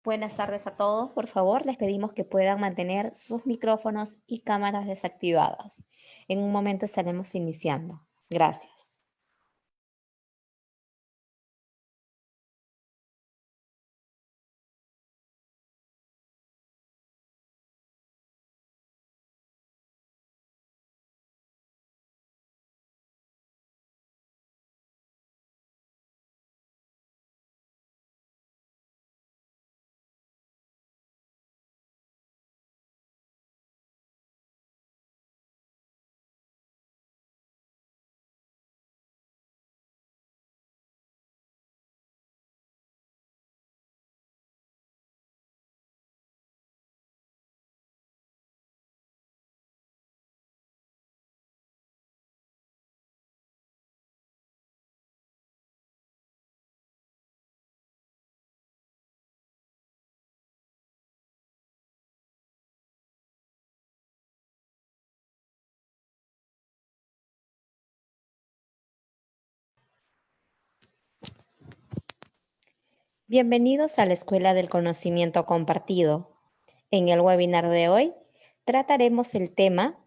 Buenas tardes a todos. Por favor, les pedimos que puedan mantener sus micrófonos y cámaras desactivadas. En un momento estaremos iniciando. Gracias. Bienvenidos a la Escuela del Conocimiento Compartido. En el webinar de hoy trataremos el tema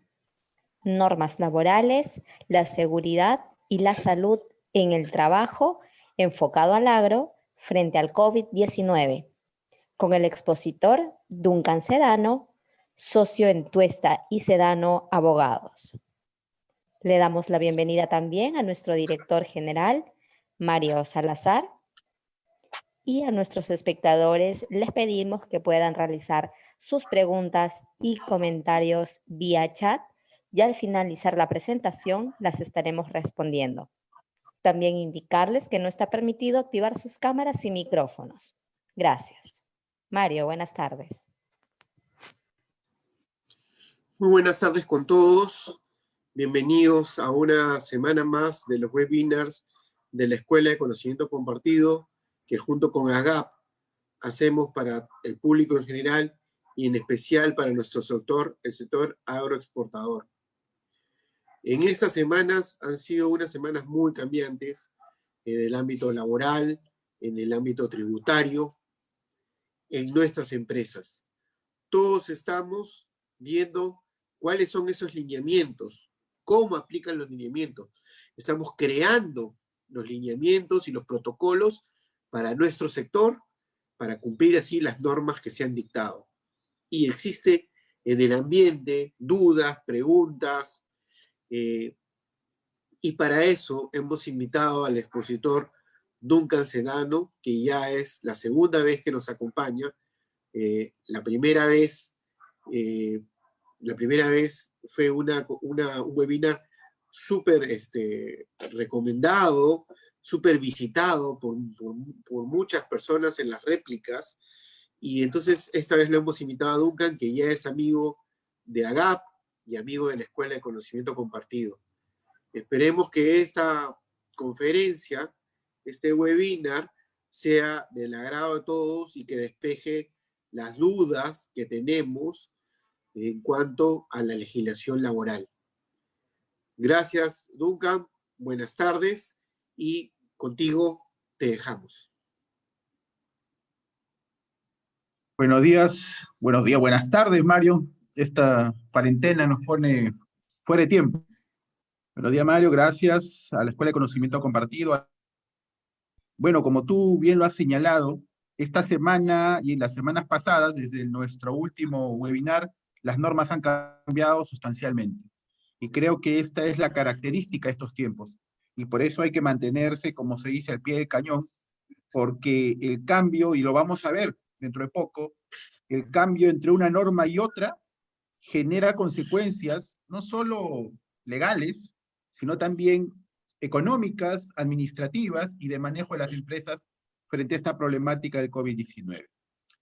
Normas laborales, la seguridad y la salud en el trabajo enfocado al agro frente al COVID-19, con el expositor Duncan Sedano, socio en Tuesta y Sedano Abogados. Le damos la bienvenida también a nuestro director general, Mario Salazar, y a nuestros espectadores les pedimos que puedan realizar sus preguntas y comentarios vía chat y al finalizar la presentación las estaremos respondiendo. También indicarles que no está permitido activar sus cámaras y micrófonos. Gracias. Mario, buenas tardes. Muy buenas tardes con todos. Bienvenidos a una semana más de los webinars de la Escuela de Conocimiento Compartido, que junto con AGAP hacemos para el público en general y en especial para nuestro sector, el sector agroexportador. En estas semanas han sido unas semanas muy cambiantes en el ámbito laboral, en el ámbito tributario, en nuestras empresas. Todos estamos viendo cuáles son esos lineamientos, cómo aplican los lineamientos. Estamos creando los lineamientos y los protocolos para nuestro sector, para cumplir así las normas que se han dictado. Y existe en el ambiente dudas, preguntas, y para eso hemos invitado al expositor Duncan Sedano, que ya es la segunda vez que nos acompaña. La primera vez fue un webinar súper recomendado, súper visitado por muchas personas en las réplicas, y entonces esta vez lo hemos invitado a Duncan, que ya es amigo de AGAP y amigo de la Escuela de Conocimiento Compartido. Esperemos que esta conferencia, este webinar, sea del agrado de todos y que despeje las dudas que tenemos en cuanto a la legislación laboral. Gracias, Duncan. Buenas tardes y contigo te dejamos. Buenos días, buenas tardes, Mario. Esta cuarentena nos pone fuera de tiempo. Buenos días, Mario, gracias a la Escuela de Conocimiento Compartido. Bueno, como tú bien lo has señalado, esta semana y en las semanas pasadas, desde nuestro último webinar, las normas han cambiado sustancialmente. Y creo que esta es la característica de estos tiempos. Y por eso hay que mantenerse, como se dice, al pie del cañón, porque el cambio, y lo vamos a ver dentro de poco, el cambio entre una norma y otra genera consecuencias no solo legales, sino también económicas, administrativas y de manejo de las empresas frente a esta problemática del COVID-19.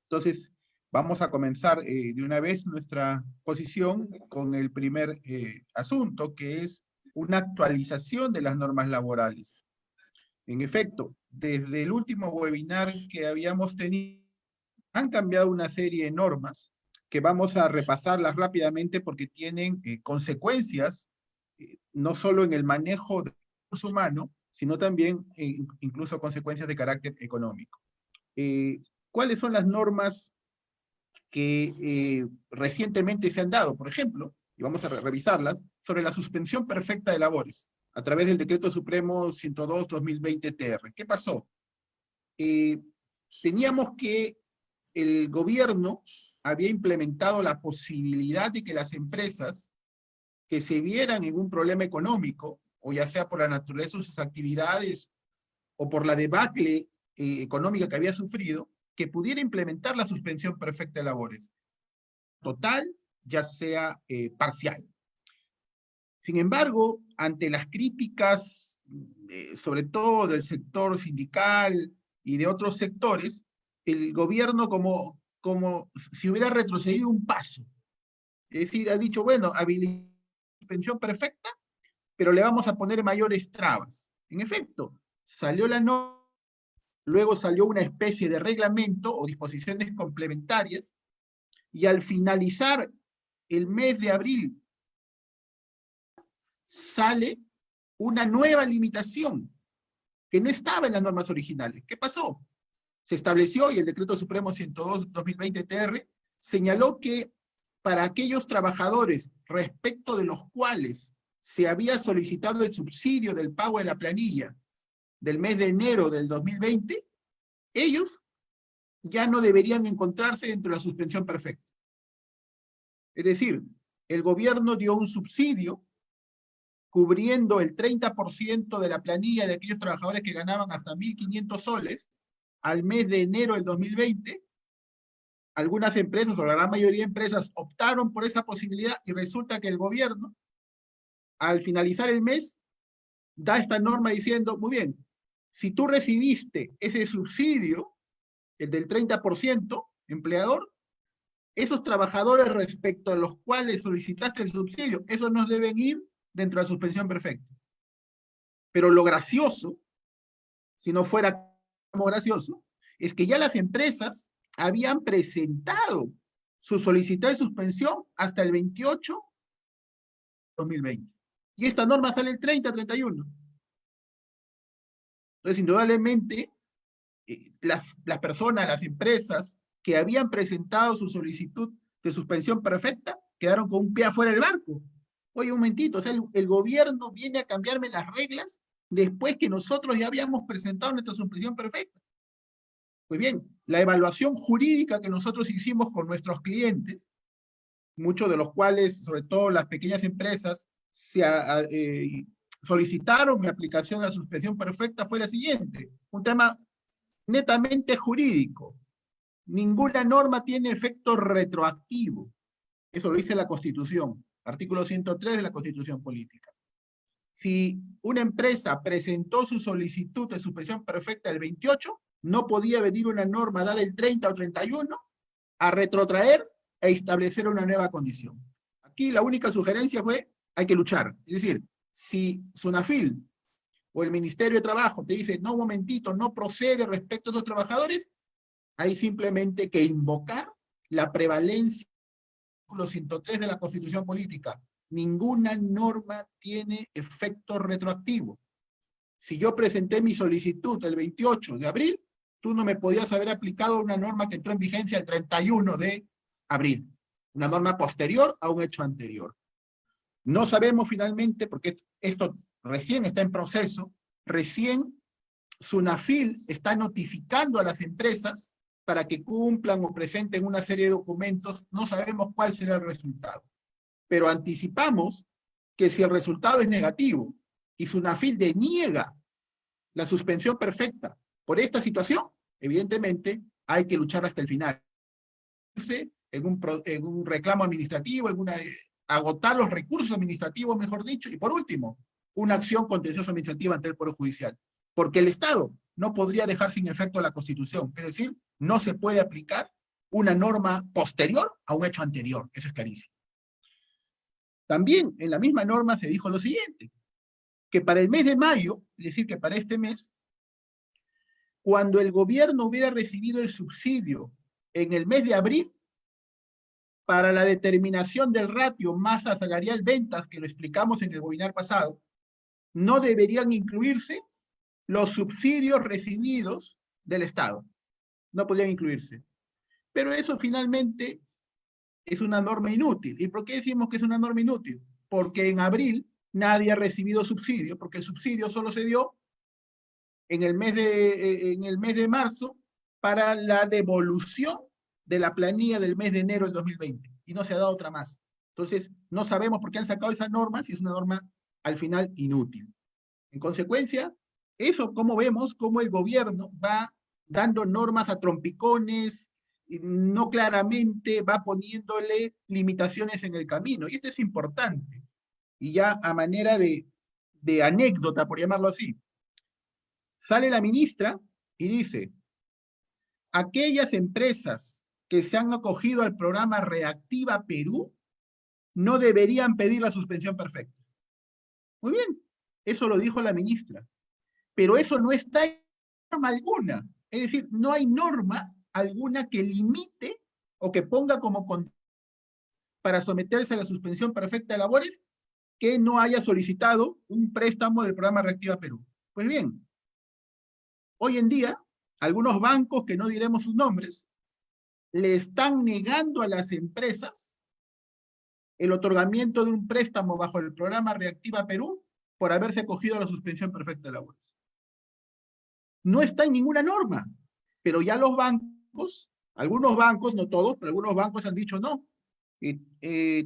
Entonces, vamos a comenzar de una vez nuestra posición con el primer asunto, que es una actualización de las normas laborales. En efecto, desde el último webinar que habíamos tenido, han cambiado una serie de normas que vamos a repasarlas rápidamente porque tienen consecuencias no solo en el manejo de humano, sino también incluso consecuencias de carácter económico. ¿Cuáles son las normas que recientemente se han dado? Por ejemplo, y vamos a revisarlas, sobre la suspensión perfecta de labores, a través del Decreto Supremo 102/2020-TR. ¿Qué pasó? Teníamos que el gobierno había implementado la posibilidad de que las empresas que se vieran en un problema económico, o ya sea por la naturaleza de sus actividades o por la debacle económica que había sufrido, que pudiera implementar la suspensión perfecta de labores, total, ya sea parcial. Sin embargo, ante las críticas, sobre todo del sector sindical y de otros sectores, el gobierno como si hubiera retrocedido un paso. Es decir, ha dicho, bueno, suspensión perfecta, pero le vamos a poner mayores trabas. En efecto, salió la norma, luego salió una especie de reglamento o disposiciones complementarias, y al finalizar el mes de abril sale una nueva limitación que no estaba en las normas originales. ¿Qué pasó? Se estableció, y el Decreto Supremo 102/2020-TR señaló que para aquellos trabajadores respecto de los cuales se había solicitado el subsidio del pago de la planilla del mes de enero del 2020, ellos ya no deberían encontrarse dentro de la suspensión perfecta. Es decir, el gobierno dio un subsidio cubriendo el 30% de la planilla de aquellos trabajadores que ganaban hasta 1.500 soles al mes de enero del 2020. Algunas empresas, o la gran mayoría de empresas, optaron por esa posibilidad, y resulta que el gobierno, al finalizar el mes, da esta norma diciendo, muy bien, si tú recibiste ese subsidio, el del 30%, empleador, esos trabajadores respecto a los cuales solicitaste el subsidio, esos no deben ir dentro de la suspensión perfecta. Pero lo gracioso, si no fuera como gracioso, es que ya las empresas habían presentado su solicitud de suspensión hasta el 28 de 2020. Y esta norma sale el 30-31. Entonces, indudablemente, las personas, las empresas que habían presentado su solicitud de suspensión perfecta, quedaron con un pie afuera del barco. Oye, un momentito, o sea, el gobierno viene a cambiarme las reglas después que nosotros ya habíamos presentado nuestra suspensión perfecta. Pues bien, la evaluación jurídica que nosotros hicimos con nuestros clientes, muchos de los cuales, sobre todo las pequeñas empresas, solicitaron la aplicación de la suspensión perfecta, fue la siguiente: un tema netamente jurídico. Ninguna norma tiene efecto retroactivo. Eso lo dice la Constitución, artículo 103 de la Constitución Política. Si una empresa presentó su solicitud de suspensión perfecta el 28, no podía venir una norma dada el 30 o 31 a retrotraer e establecer una nueva condición. Aquí la única sugerencia fue, hay que luchar. Es decir, si SUNAFIL o el Ministerio de Trabajo te dice, no, un momentito, no procede respecto a los trabajadores, hay simplemente que invocar la prevalencia del artículo 103 de la Constitución Política. Ninguna norma tiene efecto retroactivo. Si yo presenté mi solicitud el 28 de abril, tú no me podías haber aplicado una norma que entró en vigencia el 31 de abril. Una norma posterior a un hecho anterior. No sabemos finalmente, porque esto recién está en proceso, recién SUNAFIL está notificando a las empresas para que cumplan o presenten una serie de documentos. No sabemos cuál será el resultado. Pero anticipamos que si el resultado es negativo y SUNAFIL deniega la suspensión perfecta por esta situación, evidentemente hay que luchar hasta el final. En un reclamo administrativo, agotar los recursos administrativos, mejor dicho, y por último, una acción contenciosa administrativa ante el Poder Judicial. Porque el Estado no podría dejar sin efecto la Constitución, es decir, no se puede aplicar una norma posterior a un hecho anterior, eso es clarísimo. También en la misma norma se dijo lo siguiente, que para el mes de mayo, es decir, que para este mes, cuando el gobierno hubiera recibido el subsidio en el mes de abril, para la determinación del ratio masa salarial ventas, que lo explicamos en el webinar pasado, no deberían incluirse los subsidios recibidos del Estado. No podrían incluirse. Pero eso finalmente es una norma inútil. ¿Y por qué decimos que es una norma inútil? Porque en abril nadie ha recibido subsidio, porque el subsidio solo se dio en el mes de marzo para la devolución de la planilla del mes de enero del 2020 y no se ha dado otra más. Entonces, no sabemos por qué han sacado esa norma, si es una norma al final inútil. En consecuencia, eso como vemos, cómo el gobierno va dando normas a trompicones, no claramente va poniéndole limitaciones en el camino. Y esto es importante. Y ya a manera de anécdota, por llamarlo así, sale la ministra y dice, aquellas empresas que se han acogido al programa Reactiva Perú no deberían pedir la suspensión perfecta. Muy bien, eso lo dijo la ministra, pero eso no está en norma alguna. Es decir, no hay norma alguna que limite o que ponga como condición para someterse a la suspensión perfecta de labores que no haya solicitado un préstamo del programa Reactiva Perú. Pues bien, hoy en día, algunos bancos, que no diremos sus nombres, le están negando a las empresas el otorgamiento de un préstamo bajo el programa Reactiva Perú por haberse acogido a la suspensión perfecta de labores. No está en ninguna norma, pero ya los bancos, algunos bancos, no todos, pero algunos bancos han dicho no.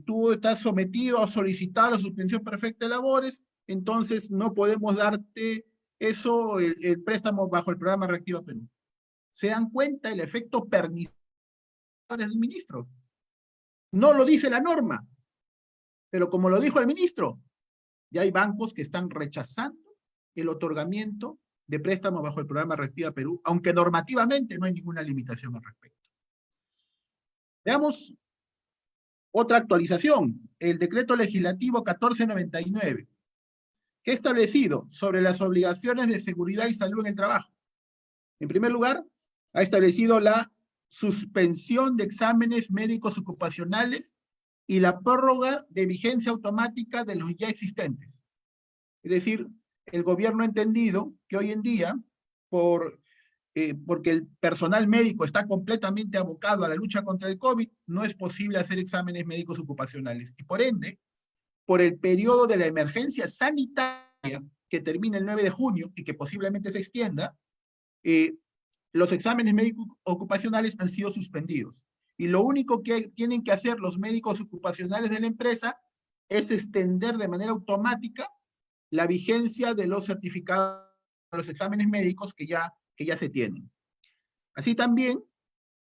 Tú estás sometido a solicitar la suspensión perfecta de labores, entonces no podemos darte eso, el préstamo bajo el programa Reactiva Perú. ¿Se dan cuenta el efecto pernicioso del ministro? No lo dice la norma, pero como lo dijo el ministro, ya hay bancos que están rechazando el otorgamiento de préstamos bajo el programa Reactiva Perú, aunque normativamente no hay ninguna limitación al respecto. Veamos otra actualización, el decreto legislativo 1499, que ha establecido sobre las obligaciones de seguridad y salud en el trabajo. En primer lugar, ha establecido la suspensión de exámenes médicos ocupacionales y la prórroga de vigencia automática de los ya existentes. Es decir, el gobierno ha entendido que hoy en día, porque el personal médico está completamente abocado a la lucha contra el COVID, no es posible hacer exámenes médicos ocupacionales. Y por ende, por el periodo de la emergencia sanitaria que termina el 9 de junio y que posiblemente se extienda, los exámenes médicos ocupacionales han sido suspendidos. Y lo único que tienen que hacer los médicos ocupacionales de la empresa es extender de manera automática la vigencia de los certificados, de los exámenes médicos que ya se tienen. Así también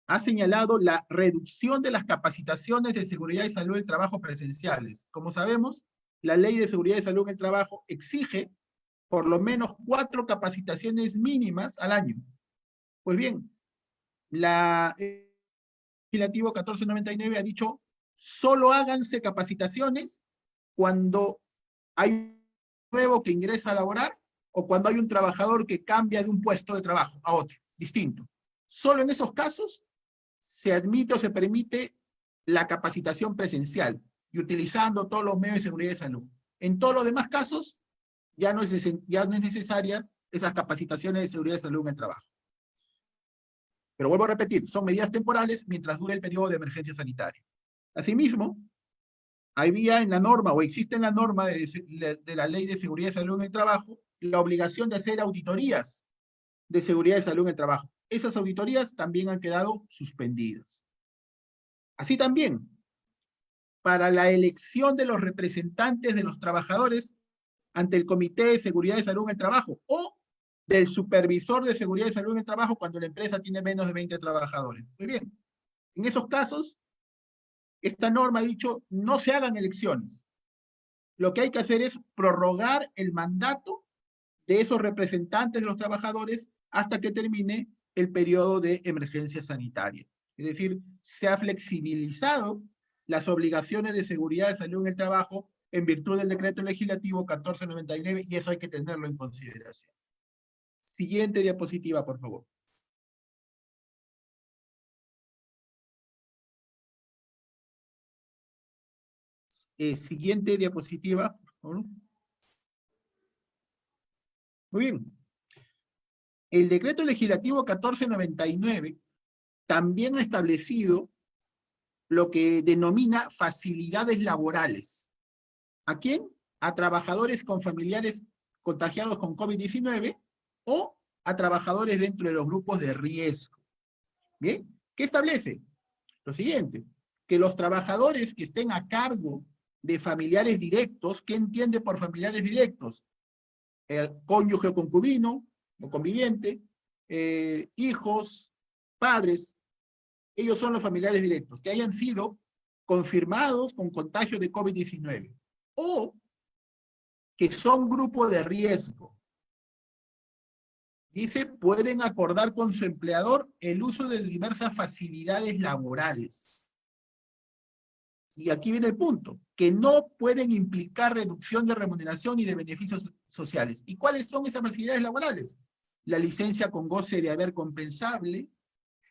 ha señalado la reducción de las capacitaciones de seguridad y salud del trabajo presenciales. Como sabemos, la Ley de Seguridad y Salud en el Trabajo exige por lo menos 4 capacitaciones mínimas al año. Pues bien, la legislativo 1499 ha dicho, solo háganse capacitaciones cuando hay un nuevo que ingresa a laborar o cuando hay un trabajador que cambia de un puesto de trabajo a otro, distinto. Solo en esos casos se admite o se permite la capacitación presencial y utilizando todos los medios de seguridad y salud. En todos los demás casos, ya no es necesaria esas capacitaciones de seguridad y salud en el trabajo. Pero vuelvo a repetir, son medidas temporales mientras dure el periodo de emergencia sanitaria. Asimismo, había en la norma, o existe en la norma de la Ley de Seguridad y Salud en el Trabajo, la obligación de hacer auditorías de seguridad y salud en el trabajo. Esas auditorías también han quedado suspendidas. Así también, para la elección de los representantes de los trabajadores ante el Comité de Seguridad y Salud en el Trabajo, o del supervisor de seguridad y salud en el trabajo cuando la empresa tiene menos de 20 trabajadores. Muy bien, en esos casos, esta norma ha dicho, no se hagan elecciones. Lo que hay que hacer es prorrogar el mandato de esos representantes de los trabajadores hasta que termine el periodo de emergencia sanitaria. Es decir, se ha flexibilizado las obligaciones de seguridad y salud en el trabajo en virtud del decreto legislativo 1499 y eso hay que tenerlo en consideración. Siguiente diapositiva, por favor. Siguiente diapositiva, por favor. Muy bien. El decreto legislativo 1499 también ha establecido lo que denomina facilidades laborales. ¿A quién? A trabajadores con familiares contagiados con COVID-19 o a trabajadores dentro de los grupos de riesgo. ¿Bien? ¿Qué establece? Lo siguiente, que los trabajadores que estén a cargo de familiares directos, ¿qué entiende por familiares directos? El cónyuge o concubino o conviviente, hijos, padres, ellos son los familiares directos, que hayan sido confirmados con contagio de COVID-19 o que son grupo de riesgo. Dice, pueden acordar con su empleador el uso de diversas facilidades laborales. Y aquí viene el punto, que no pueden implicar reducción de remuneración y de beneficios sociales. ¿Y cuáles son esas facilidades laborales? La licencia con goce de haber compensable,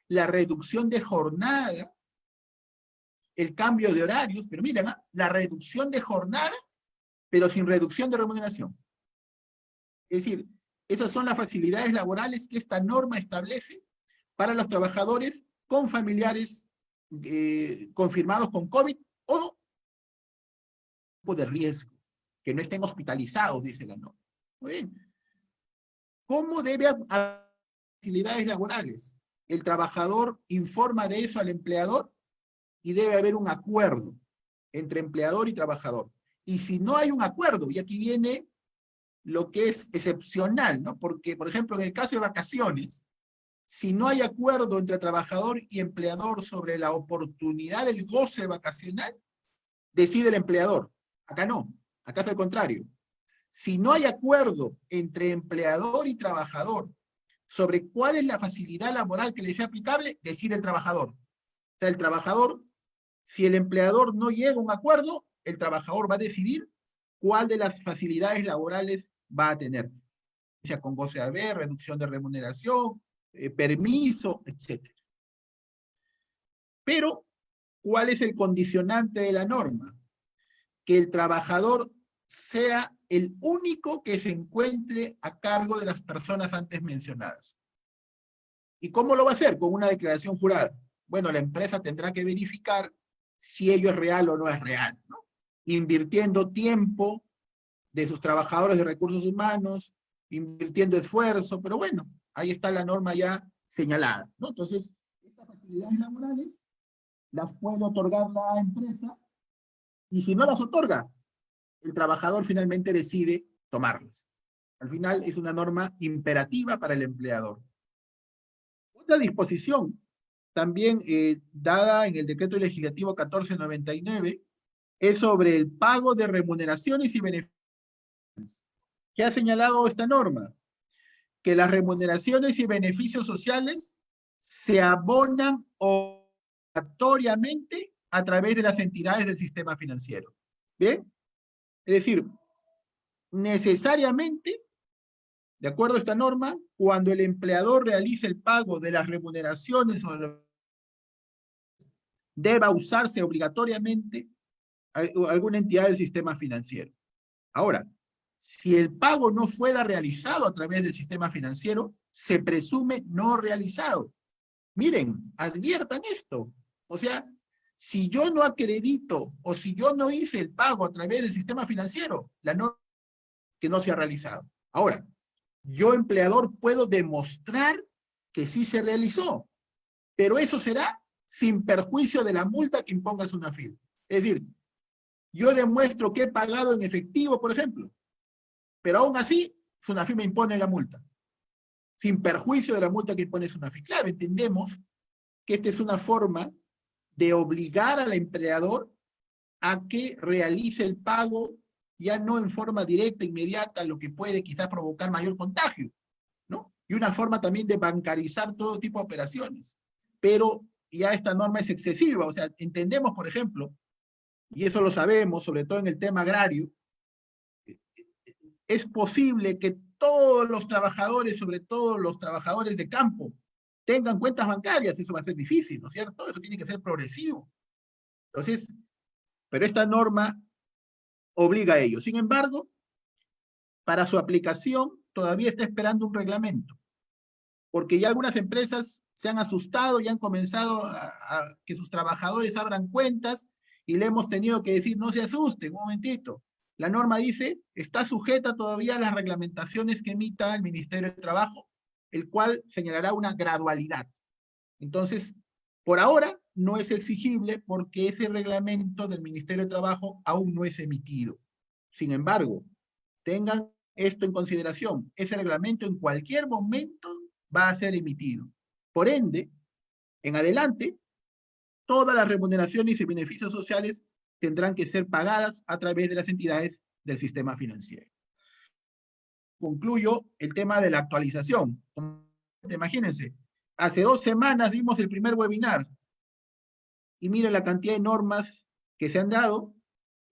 la reducción de jornada, el cambio de horarios, pero miren, la reducción de jornada, pero sin reducción de remuneración. Es decir, esas son las facilidades laborales que esta norma establece para los trabajadores con familiares confirmados con COVID o de riesgo, que no estén hospitalizados, dice la norma. Muy bien. ¿Cómo debe haber facilidades laborales? El trabajador informa de eso al empleador y debe haber un acuerdo entre empleador y trabajador. Y si no hay un acuerdo, y aquí viene lo que es excepcional, ¿no? Porque, por ejemplo, en el caso de vacaciones, si no hay acuerdo entre trabajador y empleador sobre la oportunidad del goce vacacional, decide el empleador. Acá no, acá es al contrario. Si no hay acuerdo entre empleador y trabajador sobre cuál es la facilidad laboral que le sea aplicable, decide el trabajador. O sea, el trabajador, si el empleador no llega a un acuerdo, el trabajador va a decidir cuál de las facilidades laborales va a tener. Sea con goce de haber, reducción de remuneración, permiso, etc. Pero, ¿cuál es el condicionante de la norma? Que el trabajador sea el único que se encuentre a cargo de las personas antes mencionadas. ¿Y cómo lo va a hacer? Con una declaración jurada. Bueno, la empresa tendrá que verificar si ello es real o no es real, ¿no? Invirtiendo tiempo de sus trabajadores de recursos humanos, invirtiendo esfuerzo, pero bueno, ahí está la norma ya señalada, ¿no? Entonces, estas facilidades laborales las puede otorgar la empresa, y si no las otorga, el trabajador finalmente decide tomarlas. Al final es una norma imperativa para el empleador. Otra disposición, también dada en el decreto legislativo 1499, es sobre el pago de remuneraciones y beneficios. ¿Qué ha señalado esta norma? Que las remuneraciones y beneficios sociales se abonan obligatoriamente a través de las entidades del sistema financiero. ¿Bien? Es decir, necesariamente, de acuerdo a esta norma, cuando el empleador realice el pago de las remuneraciones deba usarse obligatoriamente alguna entidad del sistema financiero. Ahora, si el pago no fuera realizado a través del sistema financiero, se presume no realizado. Miren, adviertan esto. O sea, si yo no acredito o si yo no hice el pago a través del sistema financiero, la norma que no se ha realizado. Ahora, yo empleador puedo demostrar que sí se realizó, pero eso será sin perjuicio de la multa que imponga SUNAFIL. Es decir, yo demuestro que he pagado en efectivo, por ejemplo, pero aún así SUNAFIL me impone la multa, sin perjuicio de la multa que impone SUNAFIL. Claro, entendemos que esta es una forma de obligar al empleador a que realice el pago ya no en forma directa, inmediata, lo que puede quizás provocar mayor contagio, ¿no? Y una forma también de bancarizar todo tipo de operaciones. Pero ya esta norma es excesiva, o sea, entendemos, por ejemplo, y eso lo sabemos, sobre todo en el tema agrario, es posible que todos los trabajadores, sobre todo los trabajadores de campo, tengan cuentas bancarias. Eso va a ser difícil, ¿no es cierto? Eso tiene que ser progresivo. Entonces, pero esta norma obliga a ello. Sin embargo, para su aplicación todavía está esperando un reglamento, porque ya algunas empresas se han asustado y han comenzado a que sus trabajadores abran cuentas y le hemos tenido que decir, no se asusten, un momentito. La norma dice, está sujeta todavía a las reglamentaciones que emita el Ministerio de Trabajo, el cual señalará una gradualidad. Entonces, por ahora no es exigible porque ese reglamento del Ministerio de Trabajo aún no es emitido. Sin embargo, tengan esto en consideración, ese reglamento en cualquier momento va a ser emitido. Por ende, en adelante, todas las remuneraciones y beneficios sociales tendrán que ser pagadas a través de las entidades del sistema financiero. Concluyo el tema de la actualización. Imagínense, hace 2 semanas dimos el primer webinar y miren la cantidad de normas que se han dado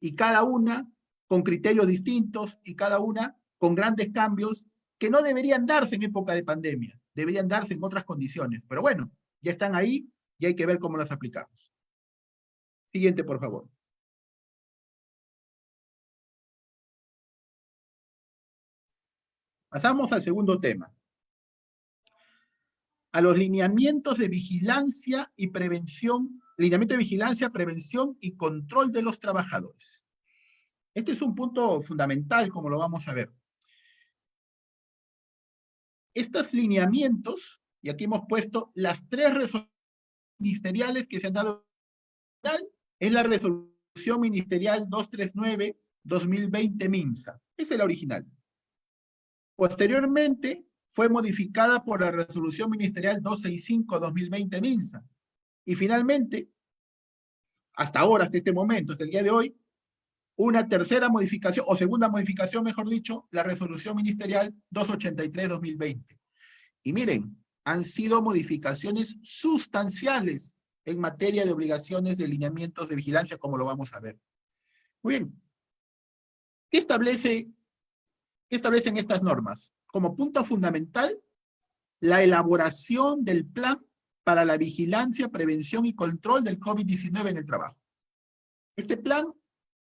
y cada una con criterios distintos y cada una con grandes cambios que no deberían darse en época de pandemia, deberían darse en otras condiciones. Pero bueno, ya están ahí y hay que ver cómo las aplicamos. Siguiente, por favor. Pasamos al segundo tema. A los lineamientos de vigilancia y prevención, lineamiento de vigilancia, prevención y control de los trabajadores. Este es un punto fundamental, como lo vamos a ver. Estos lineamientos, y aquí hemos puesto las 3 resoluciones ministeriales que se han dado, es la resolución ministerial 239-2020 MINSA. Esa es la original. Posteriormente, fue modificada por la resolución ministerial 265-2020 MINSA. Y finalmente, hasta ahora, hasta este momento, hasta el día de hoy, una tercera modificación, o segunda modificación, mejor dicho, la resolución ministerial 283-2020. Y miren, han sido modificaciones sustanciales en materia de obligaciones de lineamientos de vigilancia, como lo vamos a ver. Muy bien. ¿Qué establecen estas normas? Como punto fundamental, la elaboración del plan para la vigilancia, prevención y control del COVID-19 en el trabajo. Este plan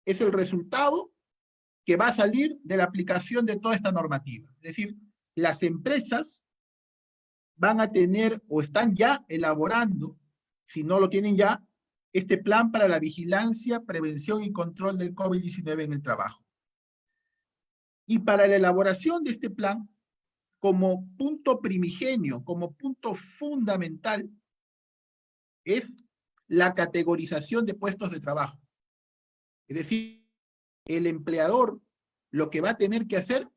es el resultado que va a salir de la aplicación de toda esta normativa. Es decir, las empresas van a tener o están ya elaborando, si no lo tienen ya, este plan para la vigilancia, prevención y control del COVID-19 en el trabajo. Y para la elaboración de este plan, como punto primigenio, como punto fundamental, es la categorización de puestos de trabajo. Es decir, el empleador lo que va a tener que hacer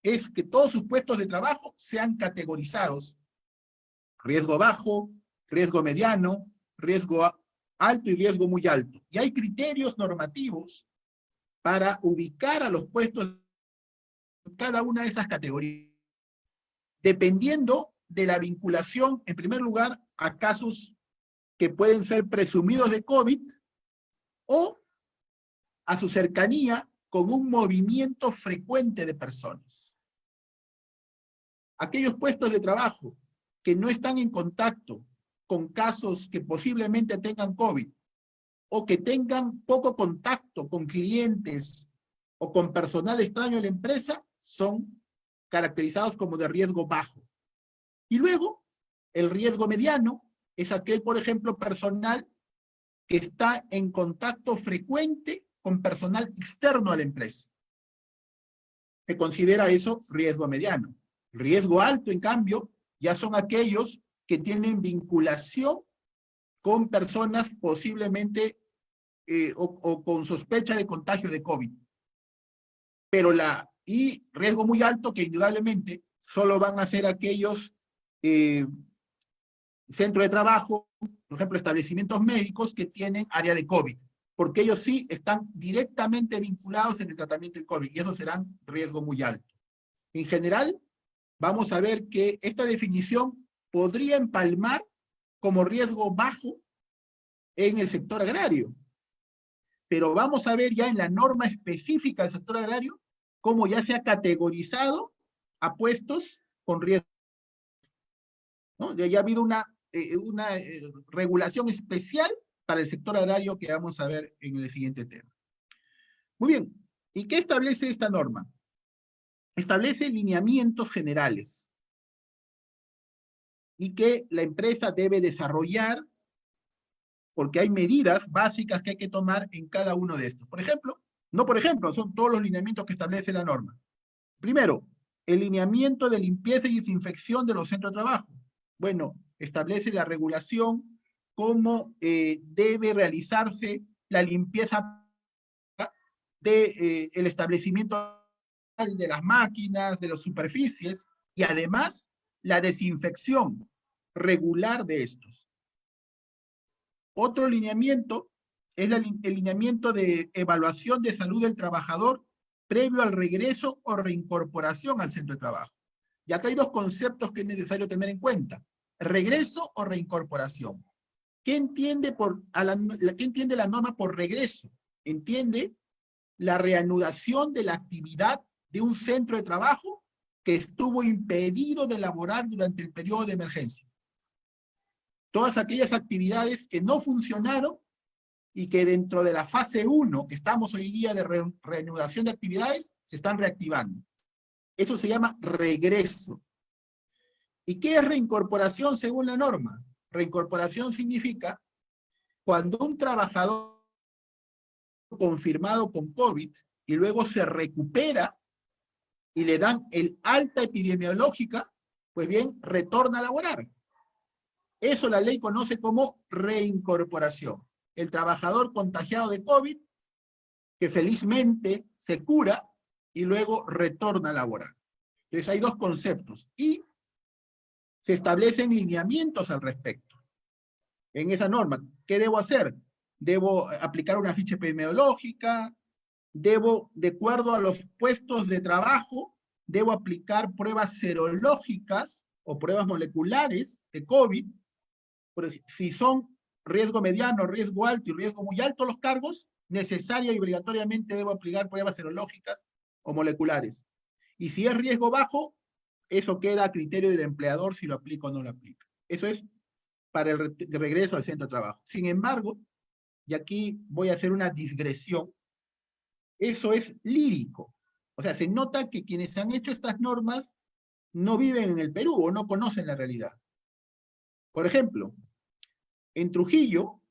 es que todos sus puestos de trabajo sean categorizados. Riesgo bajo, riesgo mediano, riesgo alto y riesgo muy alto. Y hay criterios normativos para ubicar a los puestos en cada una de esas categorías, dependiendo de la vinculación, en primer lugar, a casos que pueden ser presumidos de COVID o a su cercanía con un movimiento frecuente de personas. Aquellos puestos de trabajo que no están en contacto con casos que posiblemente tengan COVID o que tengan poco contacto con clientes o con personal extraño de la empresa son caracterizados como de riesgo bajo. Y luego, el riesgo mediano es aquel, por ejemplo, personal que está en contacto frecuente con personal externo a la empresa. Se considera eso riesgo mediano. Riesgo alto, en cambio, ya son aquellos que tienen vinculación con personas posiblemente o con sospecha de contagio de COVID. Pero y riesgo muy alto que indudablemente solo van a ser aquellos centros de trabajo, por ejemplo, establecimientos médicos que tienen área de COVID, porque ellos sí están directamente vinculados en el tratamiento del COVID y esos serán riesgo muy alto. En general, vamos a ver que esta definición podría empalmar como riesgo bajo en el sector agrario. Pero vamos a ver ya en la norma específica del sector agrario cómo ya se ha categorizado a puestos con riesgo, ¿no? Ya ha habido una regulación especial para el sector agrario que vamos a ver en el siguiente tema. Muy bien, ¿y qué establece esta norma? establece lineamientos generales y que la empresa debe desarrollar porque hay medidas básicas que hay que tomar en cada uno de estos. Por ejemplo, no por ejemplo, son todos los lineamientos que establece la norma. Primero, el lineamiento de limpieza y desinfección de los centros de trabajo. Bueno, establece la regulación, cómo debe realizarse la limpieza del establecimiento de las máquinas, de las superficies, y además la desinfección regular de estos. Otro lineamiento es el lineamiento de evaluación de salud del trabajador previo al regreso o reincorporación al centro de trabajo. Y acá hay dos conceptos que es necesario tener en cuenta: regreso o reincorporación. ¿Qué entiende la norma por regreso? Entiende la reanudación de la actividad de un centro de trabajo que estuvo impedido de laborar durante el periodo de emergencia. Todas aquellas actividades que no funcionaron y que dentro de la fase 1, que estamos hoy día de reanudación de actividades, se están reactivando. Eso se llama regreso. ¿Y qué es reincorporación según la norma? Reincorporación significa cuando un trabajador confirmado con COVID y luego se recupera y le dan el alta epidemiológica, pues bien, retorna a laborar. Eso la ley conoce como reincorporación. El trabajador contagiado de COVID, que felizmente se cura y luego retorna a laborar. Entonces hay dos conceptos y se establecen lineamientos al respecto. En esa norma, ¿qué debo hacer? Debo aplicar una ficha epidemiológica, debo, de acuerdo a los puestos de trabajo, debo aplicar pruebas serológicas o pruebas moleculares de COVID. Si son riesgo mediano, riesgo alto y riesgo muy alto los cargos, necesaria y obligatoriamente debo aplicar pruebas serológicas o moleculares. Y si es riesgo bajo, eso queda a criterio del empleador si lo aplica o no lo aplica. Eso es para el regreso al centro de trabajo. Sin embargo, y aquí voy a hacer una digresión, eso es lírico. O sea, se nota que quienes han hecho estas normas no viven en el Perú o no conocen la realidad. Por ejemplo, en Trujillo,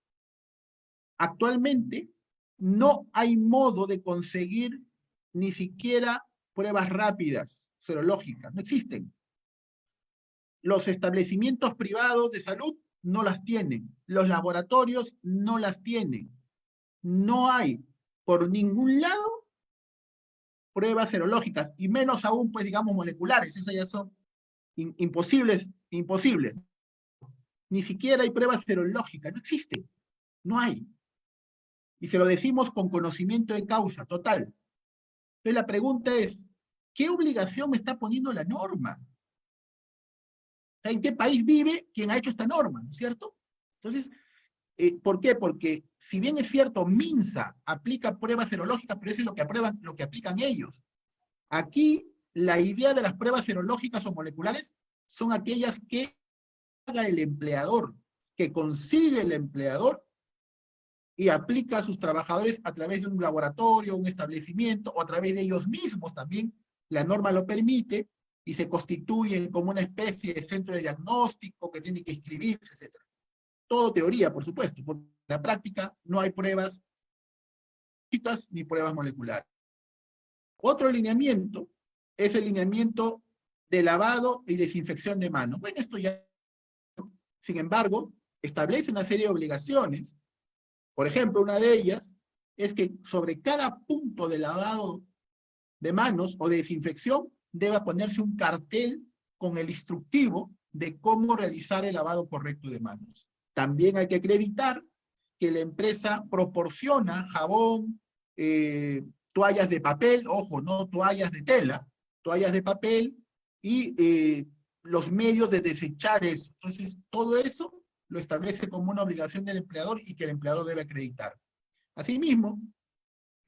actualmente no hay modo de conseguir ni siquiera pruebas rápidas, serológicas, no existen. Los establecimientos privados de salud no las tienen, los laboratorios no las tienen. No hay por ningún lado pruebas serológicas, y menos aún, pues digamos, moleculares, esas ya son imposibles. Ni siquiera hay pruebas serológicas, no existen, no hay. Y se lo decimos con conocimiento de causa, total. Entonces la pregunta es, ¿qué obligación me está poniendo la norma? ¿En qué país vive quien ha hecho esta norma, ¿no es cierto? Entonces, ¿por qué? Porque si bien es cierto, MINSA aplica pruebas serológicas, pero eso es lo que aplican ellos. Aquí, la idea de las pruebas serológicas o moleculares son aquellas que haga el empleador, que consigue el empleador y aplica a sus trabajadores a través de un laboratorio, un establecimiento, o a través de ellos mismos también. La norma lo permite y se constituyen como una especie de centro de diagnóstico que tiene que inscribirse, etc. Todo teoría, por supuesto, porque en la práctica no hay pruebas ni pruebas moleculares. Otro lineamiento es el lineamiento de lavado y desinfección de manos. Bueno, esto ya, sin embargo, establece una serie de obligaciones. Por ejemplo, una de ellas es que sobre cada punto de lavado de manos o de desinfección deba ponerse un cartel con el instructivo de cómo realizar el lavado correcto de manos. También hay que acreditar que la empresa proporciona jabón, toallas de papel, ojo, no toallas de tela, toallas de papel y los medios de desechar eso. Entonces, todo eso lo establece como una obligación del empleador y que el empleador debe acreditar. Asimismo,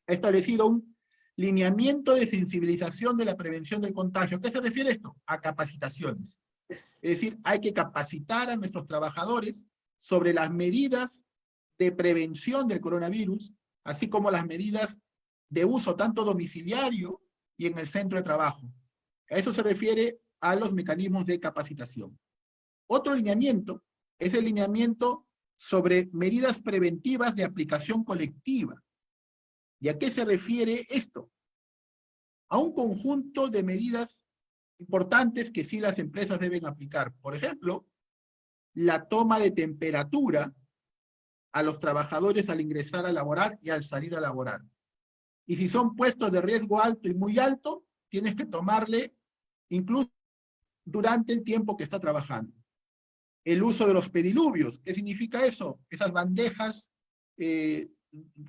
ha establecido un lineamiento de sensibilización de la prevención del contagio. ¿A qué se refiere esto? A capacitaciones. Es decir, hay que capacitar a nuestros trabajadores sobre las medidas de prevención del coronavirus, así como las medidas de uso tanto domiciliario y en el centro de trabajo. A eso se refiere a los mecanismos de capacitación. Otro lineamiento es el lineamiento sobre medidas preventivas de aplicación colectiva. ¿Y a qué se refiere esto? A un conjunto de medidas importantes que sí las empresas deben aplicar. Por ejemplo, la toma de temperatura a los trabajadores al ingresar a laborar y al salir a laborar. Y si son puestos de riesgo alto y muy alto, tienes que tomarle incluso durante el tiempo que está trabajando. El uso de los pediluvios, ¿qué significa eso? Esas bandejas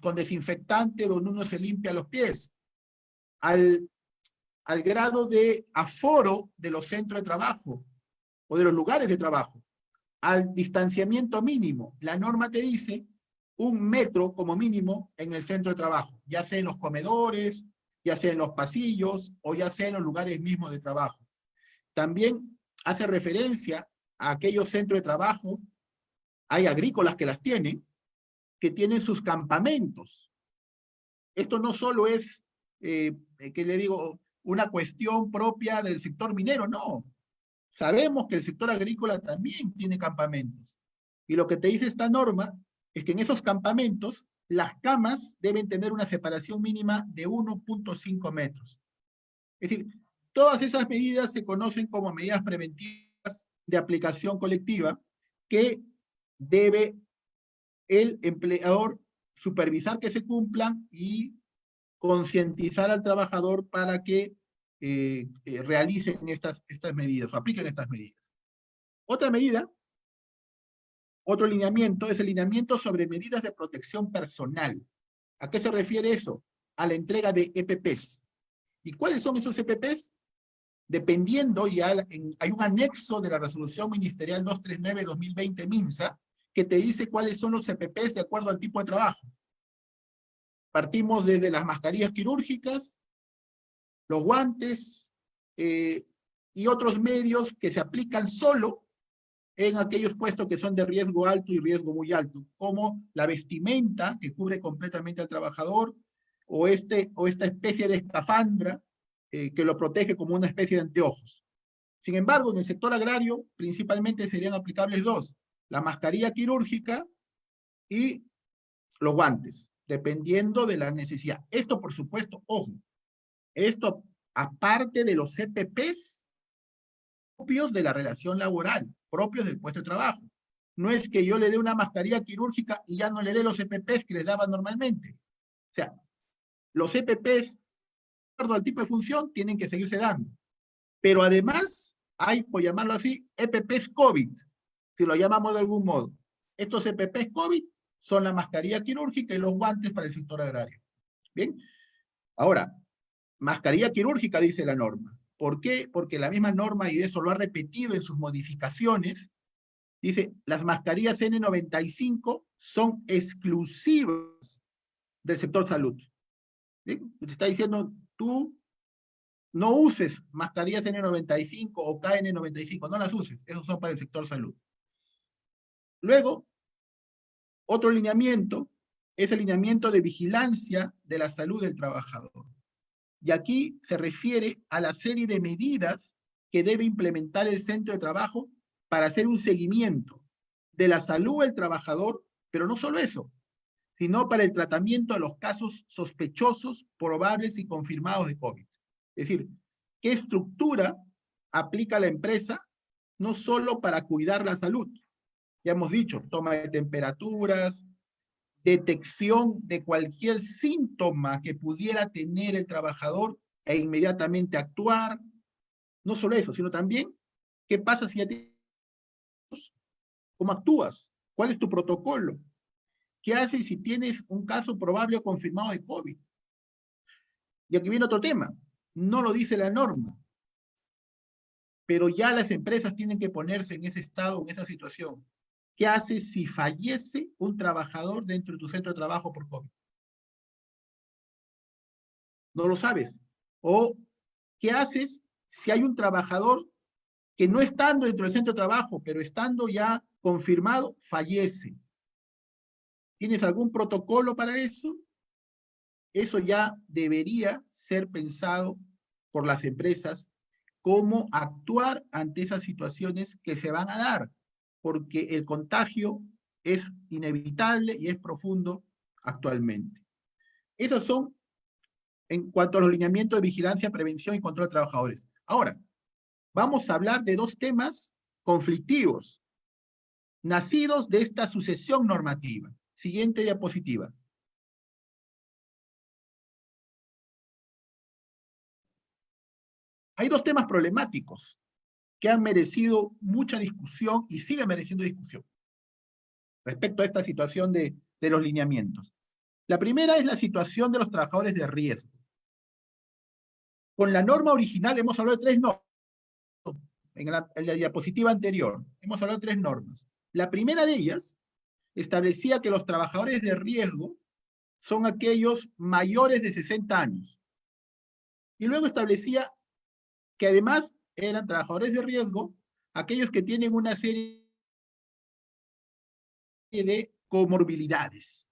con desinfectante donde uno se limpia los pies. Al grado de aforo de los centros de trabajo o de los lugares de trabajo. Al distanciamiento mínimo. La norma te dice 1 metro como mínimo en el centro de trabajo, ya sea en los comedores, ya sea en los pasillos o ya sea en los lugares mismos de trabajo. También hace referencia a aquellos centros de trabajo, hay agrícolas que las tienen, que tienen sus campamentos. Esto no solo es, que le digo, una cuestión propia del sector minero, no. Sabemos que el sector agrícola también tiene campamentos. Y lo que te dice esta norma es que en esos campamentos las camas deben tener una separación mínima de 1.5 metros. Es decir, todas esas medidas se conocen como medidas preventivas de aplicación colectiva que debe el empleador supervisar que se cumplan y concientizar al trabajador para que realicen estas medidas o apliquen estas medidas. Otra medida, otro lineamiento, es el lineamiento sobre medidas de protección personal. ¿A qué se refiere eso? A la entrega de EPPs. ¿Y cuáles son esos EPPs? Dependiendo, hay un anexo de la resolución ministerial 239-2020 MINSA que te dice cuáles son los EPPs de acuerdo al tipo de trabajo. Partimos desde las mascarillas quirúrgicas, los guantes y otros medios que se aplican solo en aquellos puestos que son de riesgo alto y riesgo muy alto, como la vestimenta que cubre completamente al trabajador, o esta especie de escafandra que lo protege como una especie de anteojos. Sin embargo, en el sector agrario principalmente serían aplicables dos, la mascarilla quirúrgica y los guantes, dependiendo de la necesidad. Esto, por supuesto, ojo, esto aparte de los EPPs propios de la relación laboral, propios del puesto de trabajo. No es que yo le dé una mascarilla quirúrgica y ya no le dé los EPPs que les daba normalmente. O sea, los EPPs, de acuerdo al tipo de función, tienen que seguirse dando. Pero además, hay, por llamarlo así, EPPs COVID, si lo llamamos de algún modo. Estos EPPs COVID son la mascarilla quirúrgica y los guantes para el sector agrario. Bien, ahora, mascarilla quirúrgica, dice la norma. ¿Por qué? Porque la misma norma, y eso lo ha repetido en sus modificaciones, dice, las mascarillas N95 son exclusivas del sector salud. ¿Bien? Te está diciendo, tú no uses mascarillas N95 o KN95, no las uses, esos son para el sector salud. Luego, otro lineamiento es el lineamiento de vigilancia de la salud del trabajador. Y aquí se refiere a la serie de medidas que debe implementar el centro de trabajo para hacer un seguimiento de la salud del trabajador, pero no solo eso, sino para el tratamiento de los casos sospechosos, probables y confirmados de COVID. Es decir, ¿qué estructura aplica la empresa no solo para cuidar la salud? Ya hemos dicho, toma de temperaturas, detección de cualquier síntoma que pudiera tener el trabajador e inmediatamente actuar. No solo eso, sino también, ¿qué pasa si ya tienes? ¿Cómo actúas? ¿Cuál es tu protocolo? ¿Qué haces si tienes un caso probable o confirmado de COVID? Y aquí viene otro tema. No lo dice la norma, pero ya las empresas tienen que ponerse en ese estado, en esa situación. ¿Qué haces si fallece un trabajador dentro de tu centro de trabajo por COVID? No lo sabes. O, ¿qué haces si hay un trabajador que no estando dentro del centro de trabajo, pero estando ya confirmado, fallece? ¿Tienes algún protocolo para eso? Eso ya debería ser pensado por las empresas cómo actuar ante esas situaciones que se van a dar, porque el contagio es inevitable y es profundo actualmente. Esos son en cuanto a los lineamientos de vigilancia, prevención y control de trabajadores. Ahora, vamos a hablar de dos temas conflictivos, nacidos de esta sucesión normativa. Siguiente diapositiva. Hay dos temas problemáticos que han merecido mucha discusión y siguen mereciendo discusión respecto a esta situación de los lineamientos. La primera es la situación de los trabajadores de riesgo. Con la norma original hemos hablado de tres normas. En la diapositiva anterior hemos hablado de tres normas. La primera de ellas establecía que los trabajadores de riesgo son aquellos mayores de 60 años. Y luego establecía que además eran trabajadores de riesgo aquellos que tienen una serie de comorbilidades,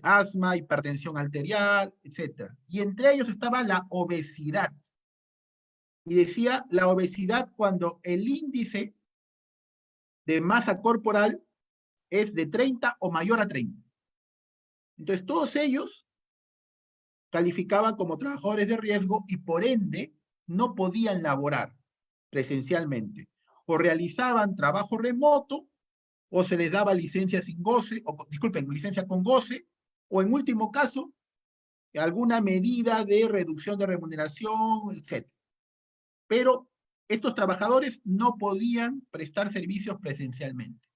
asma, hipertensión arterial, etc. Y entre ellos estaba la obesidad. Y decía la obesidad cuando el índice de masa corporal es de 30 o mayor a 30. Entonces todos ellos calificaban como trabajadores de riesgo y por ende no podían laborar presencialmente. O realizaban trabajo remoto, o se les daba licencia sin goce, o disculpen, licencia con goce, o en último caso, alguna medida de reducción de remuneración, etc. Pero estos trabajadores no podían prestar servicios presencialmente.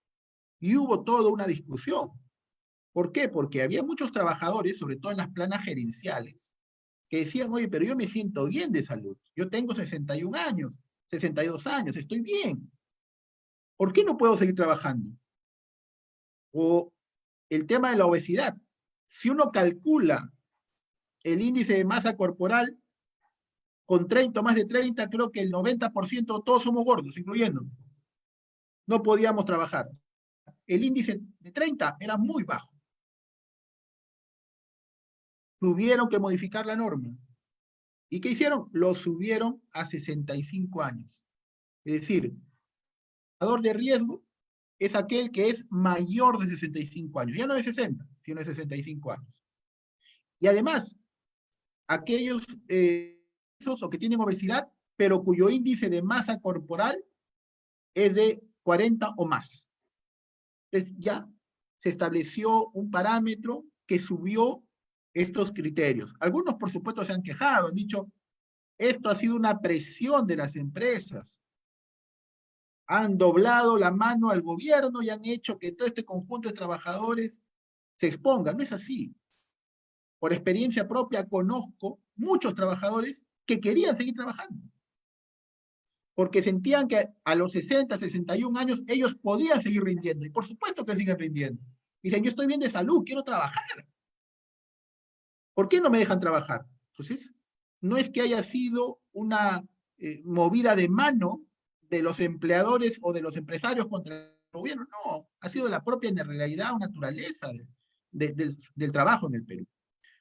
Y hubo toda una discusión. ¿Por qué? Porque había muchos trabajadores, sobre todo en las planas gerenciales, que decían, oye, pero yo me siento bien de salud. Yo tengo 61 años, 62 años, estoy bien. ¿Por qué no puedo seguir trabajando? O el tema de la obesidad. Si uno calcula el índice de masa corporal con 30 o más de 30, creo que el 90% todos somos gordos, incluyéndonos. No podíamos trabajar. El índice de 30 era muy bajo. Tuvieron que modificar la norma. ¿Y qué hicieron? Lo subieron a 65 años. Es decir, el trabajador de riesgo es aquel que es mayor de 65 años. Ya no de 60, sino de 65 años. Y además, aquellos o que tienen obesidad, pero cuyo índice de masa corporal es de 40 o más. Entonces ya se estableció un parámetro que subió estos criterios. Algunos, por supuesto, se han quejado, han dicho, esto ha sido una presión de las empresas. Han doblado la mano al gobierno y han hecho que todo este conjunto de trabajadores se exponga. No es así. Por experiencia propia conozco muchos trabajadores que querían seguir trabajando. Porque sentían que a los 60, 61 años ellos podían seguir rindiendo. Y por supuesto que siguen rindiendo. Dicen, yo estoy bien de salud, quiero trabajar. ¿Por qué no me dejan trabajar? Entonces, no es que haya sido una movida de mano de los empleadores o de los empresarios contra el gobierno, no, ha sido la propia realidad o naturaleza del trabajo en el Perú.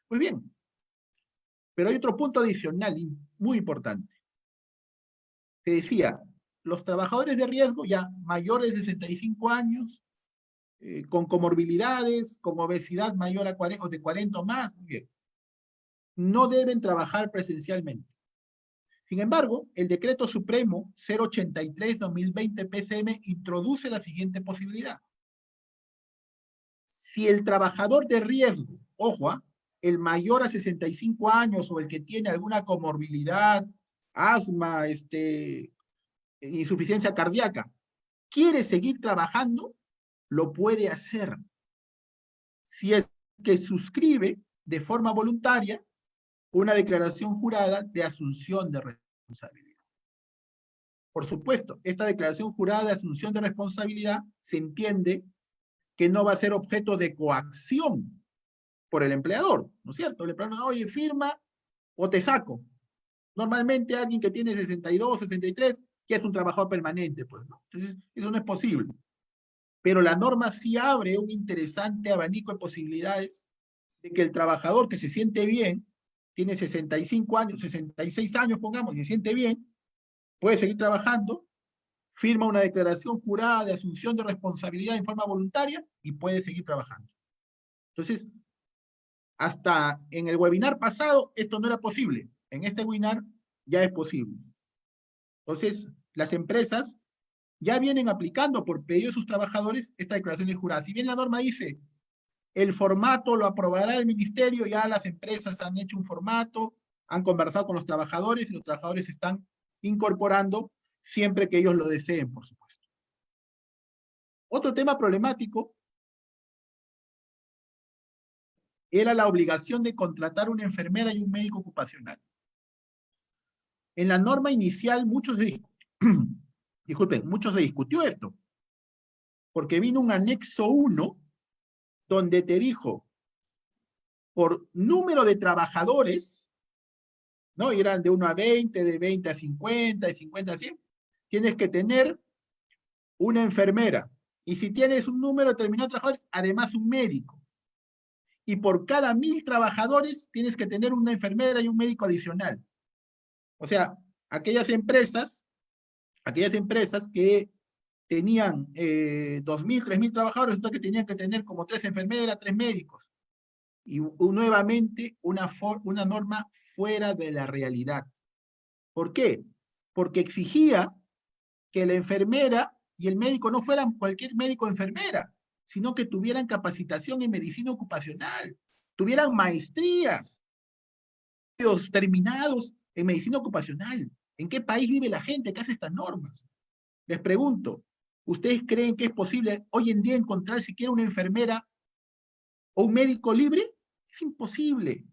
Muy bien, pero hay otro punto adicional muy importante. Se decía, los trabajadores de riesgo ya mayores de 65 años, con comorbilidades, con obesidad mayor a 40, o de 40 o más, muy bien, no deben trabajar presencialmente. Sin embargo, el Decreto Supremo 083-2020 PCM introduce la siguiente posibilidad. Si el trabajador de riesgo, ojo, el mayor a 65 años o el que tiene alguna comorbilidad, asma, insuficiencia cardíaca, quiere seguir trabajando, lo puede hacer. Si es que suscribe de forma voluntaria una declaración jurada de asunción de responsabilidad. Por supuesto, esta declaración jurada de asunción de responsabilidad se entiende que no va a ser objeto de coacción por el empleador, ¿no es cierto? El empleador, oye, firma o te saco. Normalmente alguien que tiene 62, 63, ya es un trabajador permanente, pues, ¿no? Entonces, eso no es posible. Pero la norma sí abre un interesante abanico de posibilidades de que el trabajador que se siente bien, tiene 65 años, 66 años, pongamos, y se siente bien, puede seguir trabajando, firma una declaración jurada de asunción de responsabilidad en forma voluntaria y puede seguir trabajando. Entonces, hasta en el webinar pasado esto no era posible. En este webinar ya es posible. Entonces, las empresas ya vienen aplicando por pedido de sus trabajadores esta declaración de jurada. Si bien la norma dice, el formato lo aprobará el ministerio, ya las empresas han hecho un formato, han conversado con los trabajadores y los trabajadores están incorporando siempre que ellos lo deseen, por supuesto. Otro tema problemático era la obligación de contratar una enfermera y un médico ocupacional. En la norma inicial muchos se discutió esto, porque vino un anexo 1 donde te dijo, por número de trabajadores, ¿no? Y eran de 1 a 20, de 20 a 50, de 50 a 100, tienes que tener una enfermera. Y si tienes un número determinado de trabajadores, además un médico. Y por cada 1000 trabajadores tienes que tener una enfermera y un médico adicional. O sea, aquellas empresas que tenían 2000, 3000 trabajadores, entonces que tenían que tener como 3 enfermeras, 3 médicos. Y nuevamente una norma fuera de la realidad. ¿Por qué? Porque exigía que la enfermera y el médico no fueran cualquier médico o enfermera, sino que tuvieran capacitación en medicina ocupacional, tuvieran maestrías, terminados en medicina ocupacional. ¿En qué país vive la gente que hace estas normas? Les pregunto, ¿ustedes creen que es posible hoy en día encontrar siquiera una enfermera o un médico libre? Es imposible.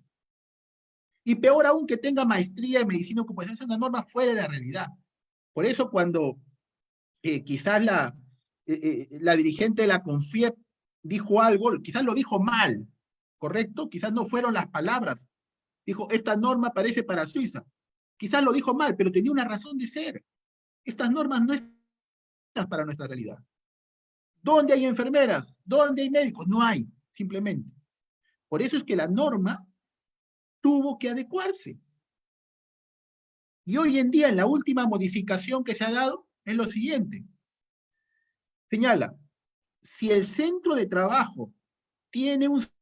Y peor aún que tenga maestría en medicina ocupacional, es una norma fuera de la realidad. Por eso cuando quizás la dirigente de la CONFIEP dijo algo, quizás lo dijo mal, ¿correcto? Quizás no fueron las palabras. Dijo, esta norma parece para Suiza. Quizás lo dijo mal, pero tenía una razón de ser. Estas normas no están para nuestra realidad. ¿Dónde hay enfermeras? ¿Dónde hay médicos? No hay, simplemente. Por eso es que la norma tuvo que adecuarse. Y hoy en día, en la última modificación que se ha dado, es lo siguiente. Señala, si el centro de trabajo tiene un sistema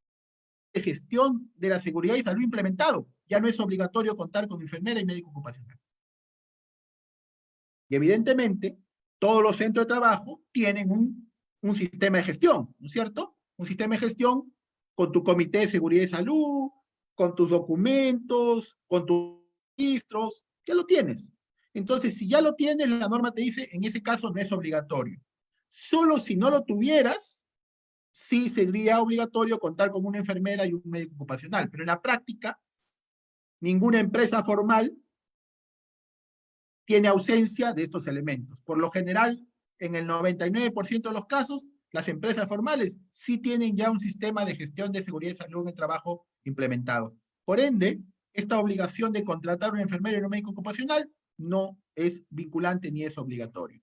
de gestión de la seguridad y salud implementado, ya no es obligatorio contar con enfermera y médico ocupacional. Y evidentemente, todos los centros de trabajo tienen un sistema de gestión, ¿no es cierto? Un sistema de gestión con tu comité de seguridad y salud, con tus documentos, con tus registros, ya lo tienes. Entonces, si ya lo tienes, la norma te dice, en ese caso no es obligatorio. Solo si no lo tuvieras, sí sería obligatorio contar con una enfermera y un médico ocupacional. Pero en la práctica, ninguna empresa formal tiene ausencia de estos elementos. Por lo general, en el 99% de los casos, las empresas formales sí tienen ya un sistema de gestión de seguridad y salud en el trabajo implementado. Por ende, esta obligación de contratar un enfermero y un médico ocupacional no es vinculante ni es obligatorio.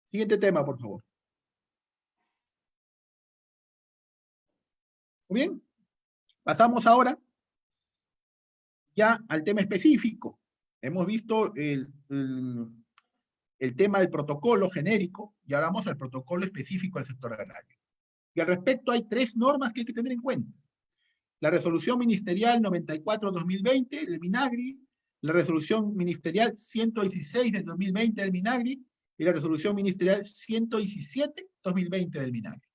Siguiente tema, por favor. Muy bien, pasamos ahora ya al tema específico. Hemos visto el tema del protocolo genérico y ahora vamos al protocolo específico del sector agrario. Y al respecto hay 3 normas que hay que tener en cuenta. La resolución ministerial 94-2020 del MINAGRI, la resolución ministerial 116 del 2020 del MINAGRI y la resolución ministerial 117-2020 del MINAGRI.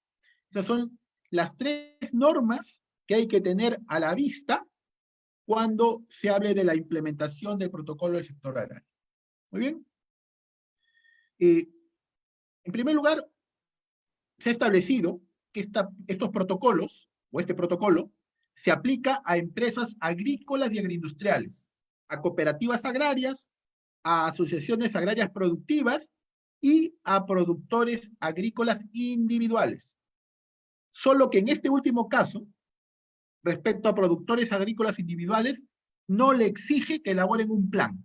Esas son las 3 normas que hay que tener a la vista cuando se hable de la implementación del protocolo del sector agrario. Muy bien. En primer lugar, se ha establecido que estos protocolos, o este protocolo, se aplica a empresas agrícolas y agroindustriales, a cooperativas agrarias, a asociaciones agrarias productivas y a productores agrícolas individuales. Solo que en este último caso, respecto a productores agrícolas individuales, no le exige que elaboren un plan.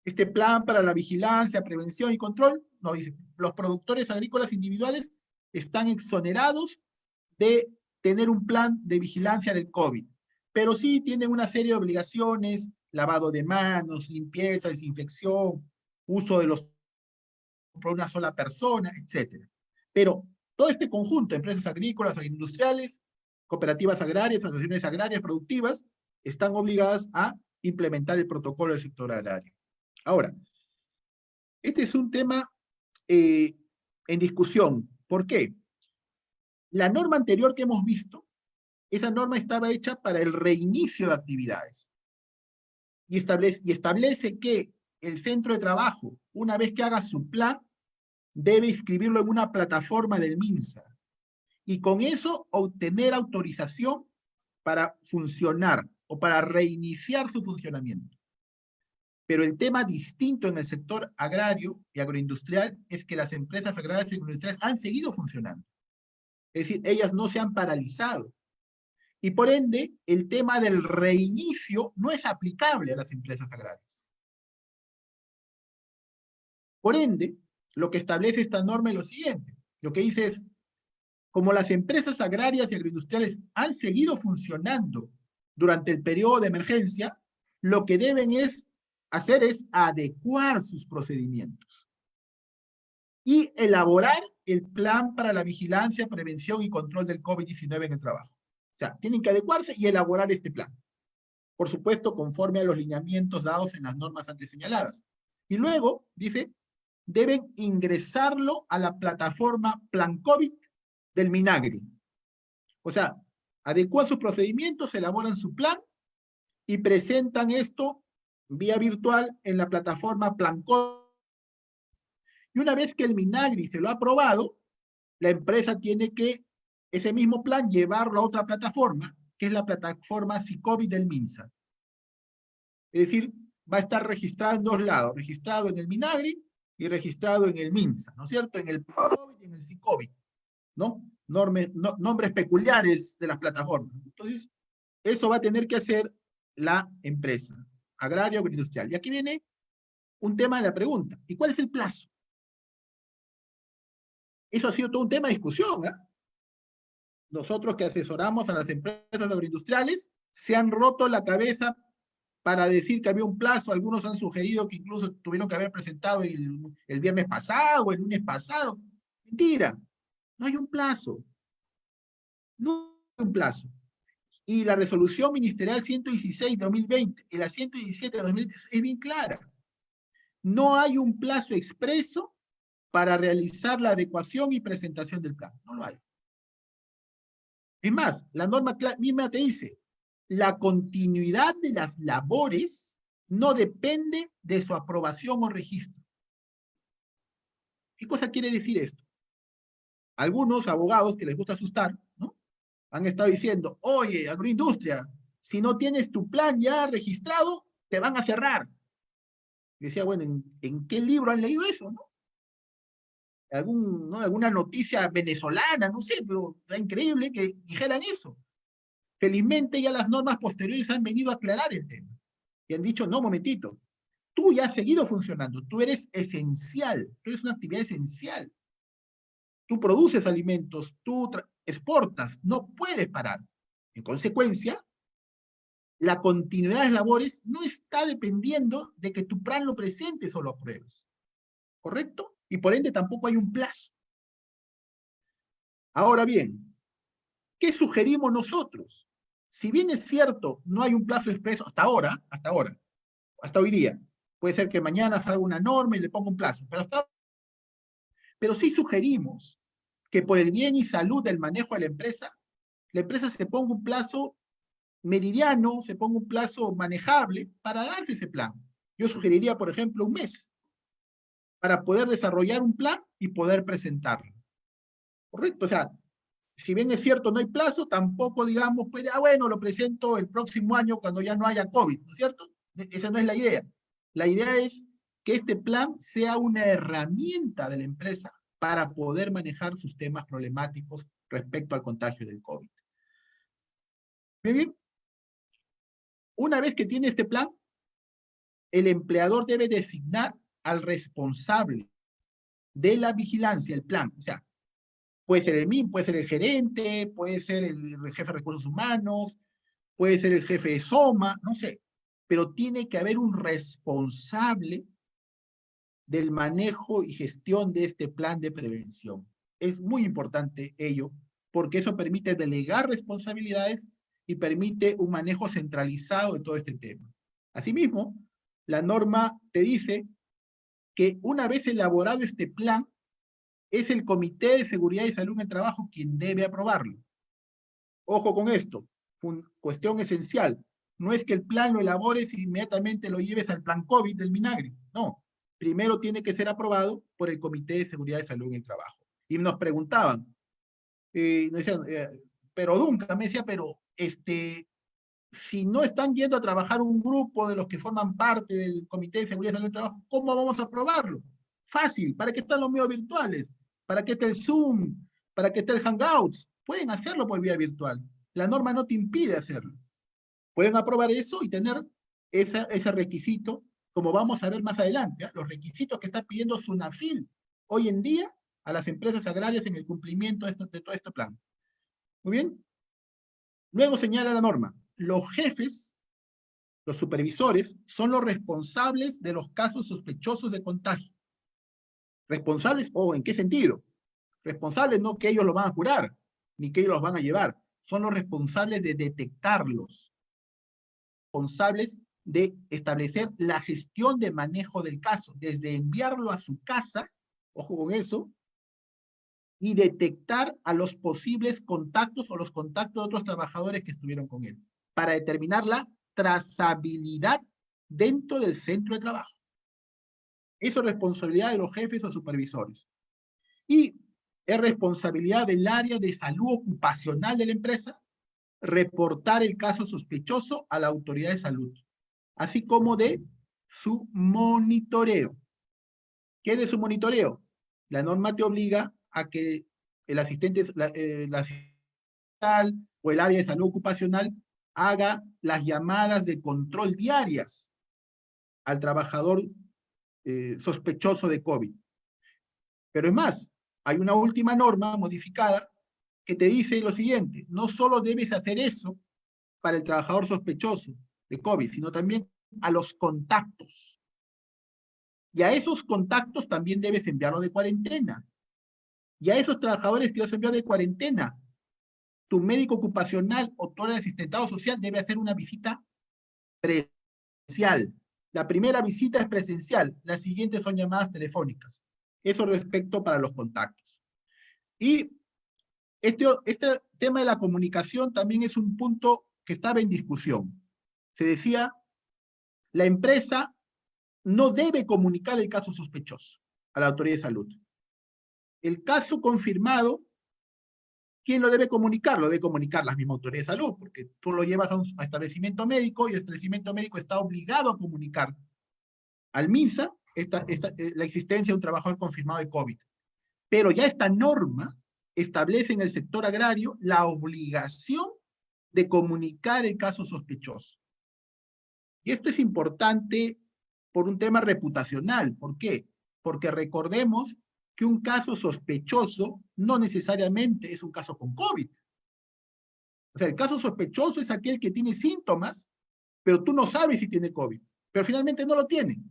Este plan para la vigilancia, prevención y control, no dice, los productores agrícolas individuales están exonerados de tener un plan de vigilancia del COVID, pero sí tienen una serie de obligaciones lavado de manos, limpieza, desinfección, uso de los por una sola persona, etc. Pero todo este conjunto de empresas agrícolas, agroindustriales, cooperativas agrarias, asociaciones agrarias productivas, están obligadas a implementar el protocolo del sector agrario. Ahora, este es un tema en discusión. ¿Por qué? La norma anterior que hemos visto, esa norma estaba hecha para el reinicio de actividades y establece que el centro de trabajo, una vez que haga su plan, debe inscribirlo en una plataforma del MINSA y con eso obtener autorización para funcionar o para reiniciar su funcionamiento. Pero el tema distinto en el sector agrario y agroindustrial es que las empresas agrarias y agroindustriales han seguido funcionando. Es decir, ellas no se han paralizado. Y por ende, el tema del reinicio no es aplicable a las empresas agrarias. Por ende, lo que establece esta norma es lo siguiente. Lo que dice es, como las empresas agrarias y agroindustriales han seguido funcionando durante el periodo de emergencia, lo que deben hacer es adecuar sus procedimientos y elaborar el plan para la vigilancia, prevención y control del COVID-19 en el trabajo. O sea, tienen que adecuarse y elaborar este plan. Por supuesto, conforme a los lineamientos dados en las normas antes señaladas. Y luego, dice, deben ingresarlo a la plataforma Plan COVID del Minagri. O sea, adecuan sus procedimientos, elaboran su plan y presentan esto vía virtual en la plataforma Plan COVID. Y una vez que el Minagri se lo ha aprobado, la empresa tiene que ese mismo plan llevarlo a otra plataforma, que es la plataforma SICOVID del MINSA. Es decir, va a estar registrado en dos lados, registrado en el Minagri y registrado en el MINSA, ¿no es cierto? En el COVID y en el SICOVID, ¿no? Nombres peculiares de las plataformas. Entonces, eso va a tener que hacer la empresa agraria o agroindustrial. Y aquí viene un tema de la pregunta. ¿Y cuál es el plazo? Eso ha sido todo un tema de discusión, ¿eh? Nosotros que asesoramos a las empresas agroindustriales se han roto la cabeza para decir que había un plazo. Algunos han sugerido que incluso tuvieron que haber presentado el viernes pasado o el lunes pasado. Mentira, no hay un plazo. No hay un plazo. Y la resolución ministerial 116 de 2020 y la 117 de 2020 es bien clara. No hay un plazo expreso para realizar la adecuación y presentación del plan. No lo hay. Es más, la norma misma te dice, la continuidad de las labores no depende de su aprobación o registro. ¿Qué cosa quiere decir esto? Algunos abogados que les gusta asustar, ¿no? Han estado diciendo, oye, agroindustria, si no tienes tu plan ya registrado, te van a cerrar. Y decía, bueno, ¿en qué libro han leído eso, no? Alguna noticia venezolana, no sé, pero es increíble que dijeran eso. Felizmente ya las normas posteriores han venido a aclarar el tema. Y han dicho, no, momentito, tú ya has seguido funcionando, tú eres esencial, tú eres una actividad esencial. Tú produces alimentos, tú exportas, no puedes parar. En consecuencia, la continuidad de las labores no está dependiendo de que tu plan lo presentes o lo apruebes. ¿Correcto? Y por ende tampoco hay un plazo. Ahora bien, ¿qué sugerimos nosotros? Si bien es cierto, no hay un plazo expreso hasta hoy día. Puede ser que mañana salga una norma y le ponga un plazo, pero sí sugerimos que por el bien y salud del manejo de la empresa se ponga un plazo meridiano, se ponga un plazo manejable para darse ese plan. Yo sugeriría, por ejemplo, un mes para poder desarrollar un plan y poder presentarlo. ¿Correcto? O sea, si bien es cierto, no hay plazo, tampoco digamos, pues, bueno, lo presento el próximo año cuando ya no haya COVID, ¿no es cierto? Esa no es la idea. La idea es que este plan sea una herramienta de la empresa para poder manejar sus temas problemáticos respecto al contagio del COVID. Bien, una vez que tiene este plan, el empleador debe designar al responsable de la vigilancia, el plan. O sea, puede ser el MIM, puede ser el gerente, puede ser el jefe de recursos humanos, puede ser el jefe de SOMA, no sé. pero tiene que haber un responsable del manejo y gestión de este plan de prevención. Es muy importante ello, porque eso permite delegar responsabilidades y permite un manejo centralizado de todo este tema. Asimismo, la norma te dice que una vez elaborado este plan, es el Comité de Seguridad y Salud en el Trabajo quien debe aprobarlo. Ojo con esto, cuestión esencial. No es que el plan lo elabores y inmediatamente lo lleves al plan COVID del Minagri. No, primero tiene que ser aprobado por el Comité de Seguridad y Salud en el Trabajo. Y nos preguntaban, nos decían, pero Duncan me decía, pero si no están yendo a trabajar un grupo de los que forman parte del Comité de Seguridad y Salud en el Trabajo, ¿cómo vamos a aprobarlo? Fácil, ¿para qué están los medios virtuales? ¿Para qué está el Zoom? ¿Para qué está el Hangouts? Pueden hacerlo por vía virtual. La norma no te impide hacerlo. Pueden aprobar eso y tener ese requisito, como vamos a ver más adelante, los requisitos que está pidiendo SUNAFIL hoy en día a las empresas agrarias en el cumplimiento de todo este plan. Muy bien. Luego señala la norma, los jefes, los supervisores, son los responsables de los casos sospechosos de contagio. ¿Responsables? ¿En qué sentido? Responsables no que ellos lo van a curar, ni que ellos los van a llevar. Son los responsables de detectarlos. Responsables de establecer la gestión de manejo del caso, desde enviarlo a su casa, ojo con eso, y detectar a los posibles contactos o los contactos de otros trabajadores que estuvieron con él, para determinar la trazabilidad dentro del centro de trabajo. Eso es responsabilidad de los jefes o supervisores. Y es responsabilidad del área de salud ocupacional de la empresa reportar el caso sospechoso a la autoridad de salud, así como de su monitoreo. ¿Qué es de su monitoreo? La norma te obliga a que el asistente o el área de salud ocupacional haga las llamadas de control diarias al trabajador sospechoso de COVID. Pero es más, hay una última norma modificada que te dice lo siguiente, no solo debes hacer eso para el trabajador sospechoso de COVID, sino también a los contactos. Y a esos contactos también debes enviarlos de cuarentena. Y a esos trabajadores que los enviado de cuarentena, tu médico ocupacional o tu asistentado social debe hacer una visita presencial. La primera visita es presencial, las siguientes son llamadas telefónicas. Eso respecto para los contactos. Y este tema de la comunicación también es un punto que estaba en discusión. Se decía, la empresa no debe comunicar el caso sospechoso a la autoridad de salud. El caso confirmado, ¿quién lo debe comunicar? Lo debe comunicar la misma autoridad de salud, porque tú lo llevas a un establecimiento médico y el establecimiento médico está obligado a comunicar al MINSA la existencia de un trabajador confirmado de COVID. Pero ya esta norma establece en el sector agrario la obligación de comunicar el caso sospechoso. Y esto es importante por un tema reputacional. ¿Por qué? Porque recordemos que un caso sospechoso no necesariamente es un caso con COVID. O sea, el caso sospechoso es aquel que tiene síntomas, pero tú no sabes si tiene COVID, pero finalmente no lo tiene.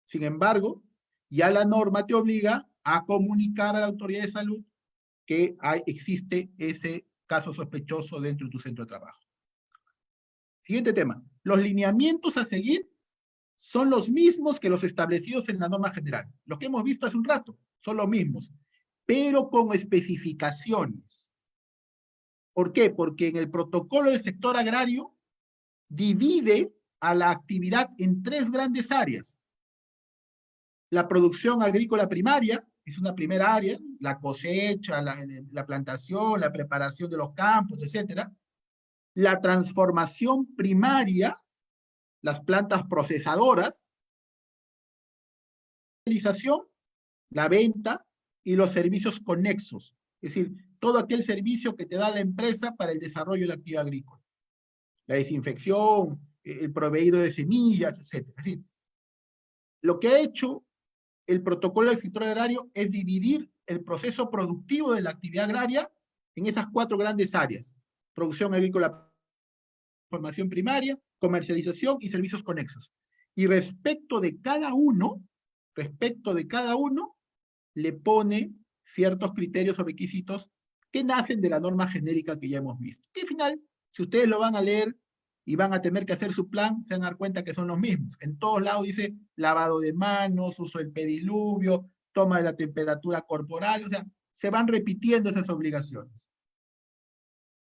Sin embargo, ya la norma te obliga a comunicar a la autoridad de salud que existe ese caso sospechoso dentro de tu centro de trabajo. Siguiente tema. Los lineamientos a seguir son los mismos que los establecidos en la norma general. Los que hemos visto hace un rato son los mismos, pero con especificaciones. ¿Por qué? Porque en el protocolo del sector agrario divide a la actividad en tres grandes áreas. La producción agrícola primaria es una primera área, la cosecha, la plantación, la preparación de los campos, etc. La transformación primaria, las plantas procesadoras, la realización, la venta y los servicios conexos, es decir, todo aquel servicio que te da la empresa para el desarrollo de la actividad agrícola. La desinfección, el proveído de semillas, etc. Es decir, lo que ha hecho el protocolo del sector agrario es dividir el proceso productivo de la actividad agraria en esas cuatro grandes áreas. Producción agrícola, formación primaria, comercialización y servicios conexos. Y respecto de cada uno, le pone ciertos criterios o requisitos que nacen de la norma genérica que ya hemos visto. Que al final, si ustedes lo van a leer y van a tener que hacer su plan, se van a dar cuenta que son los mismos. En todos lados dice lavado de manos, uso del pediluvio, toma de la temperatura corporal, o sea, se van repitiendo esas obligaciones.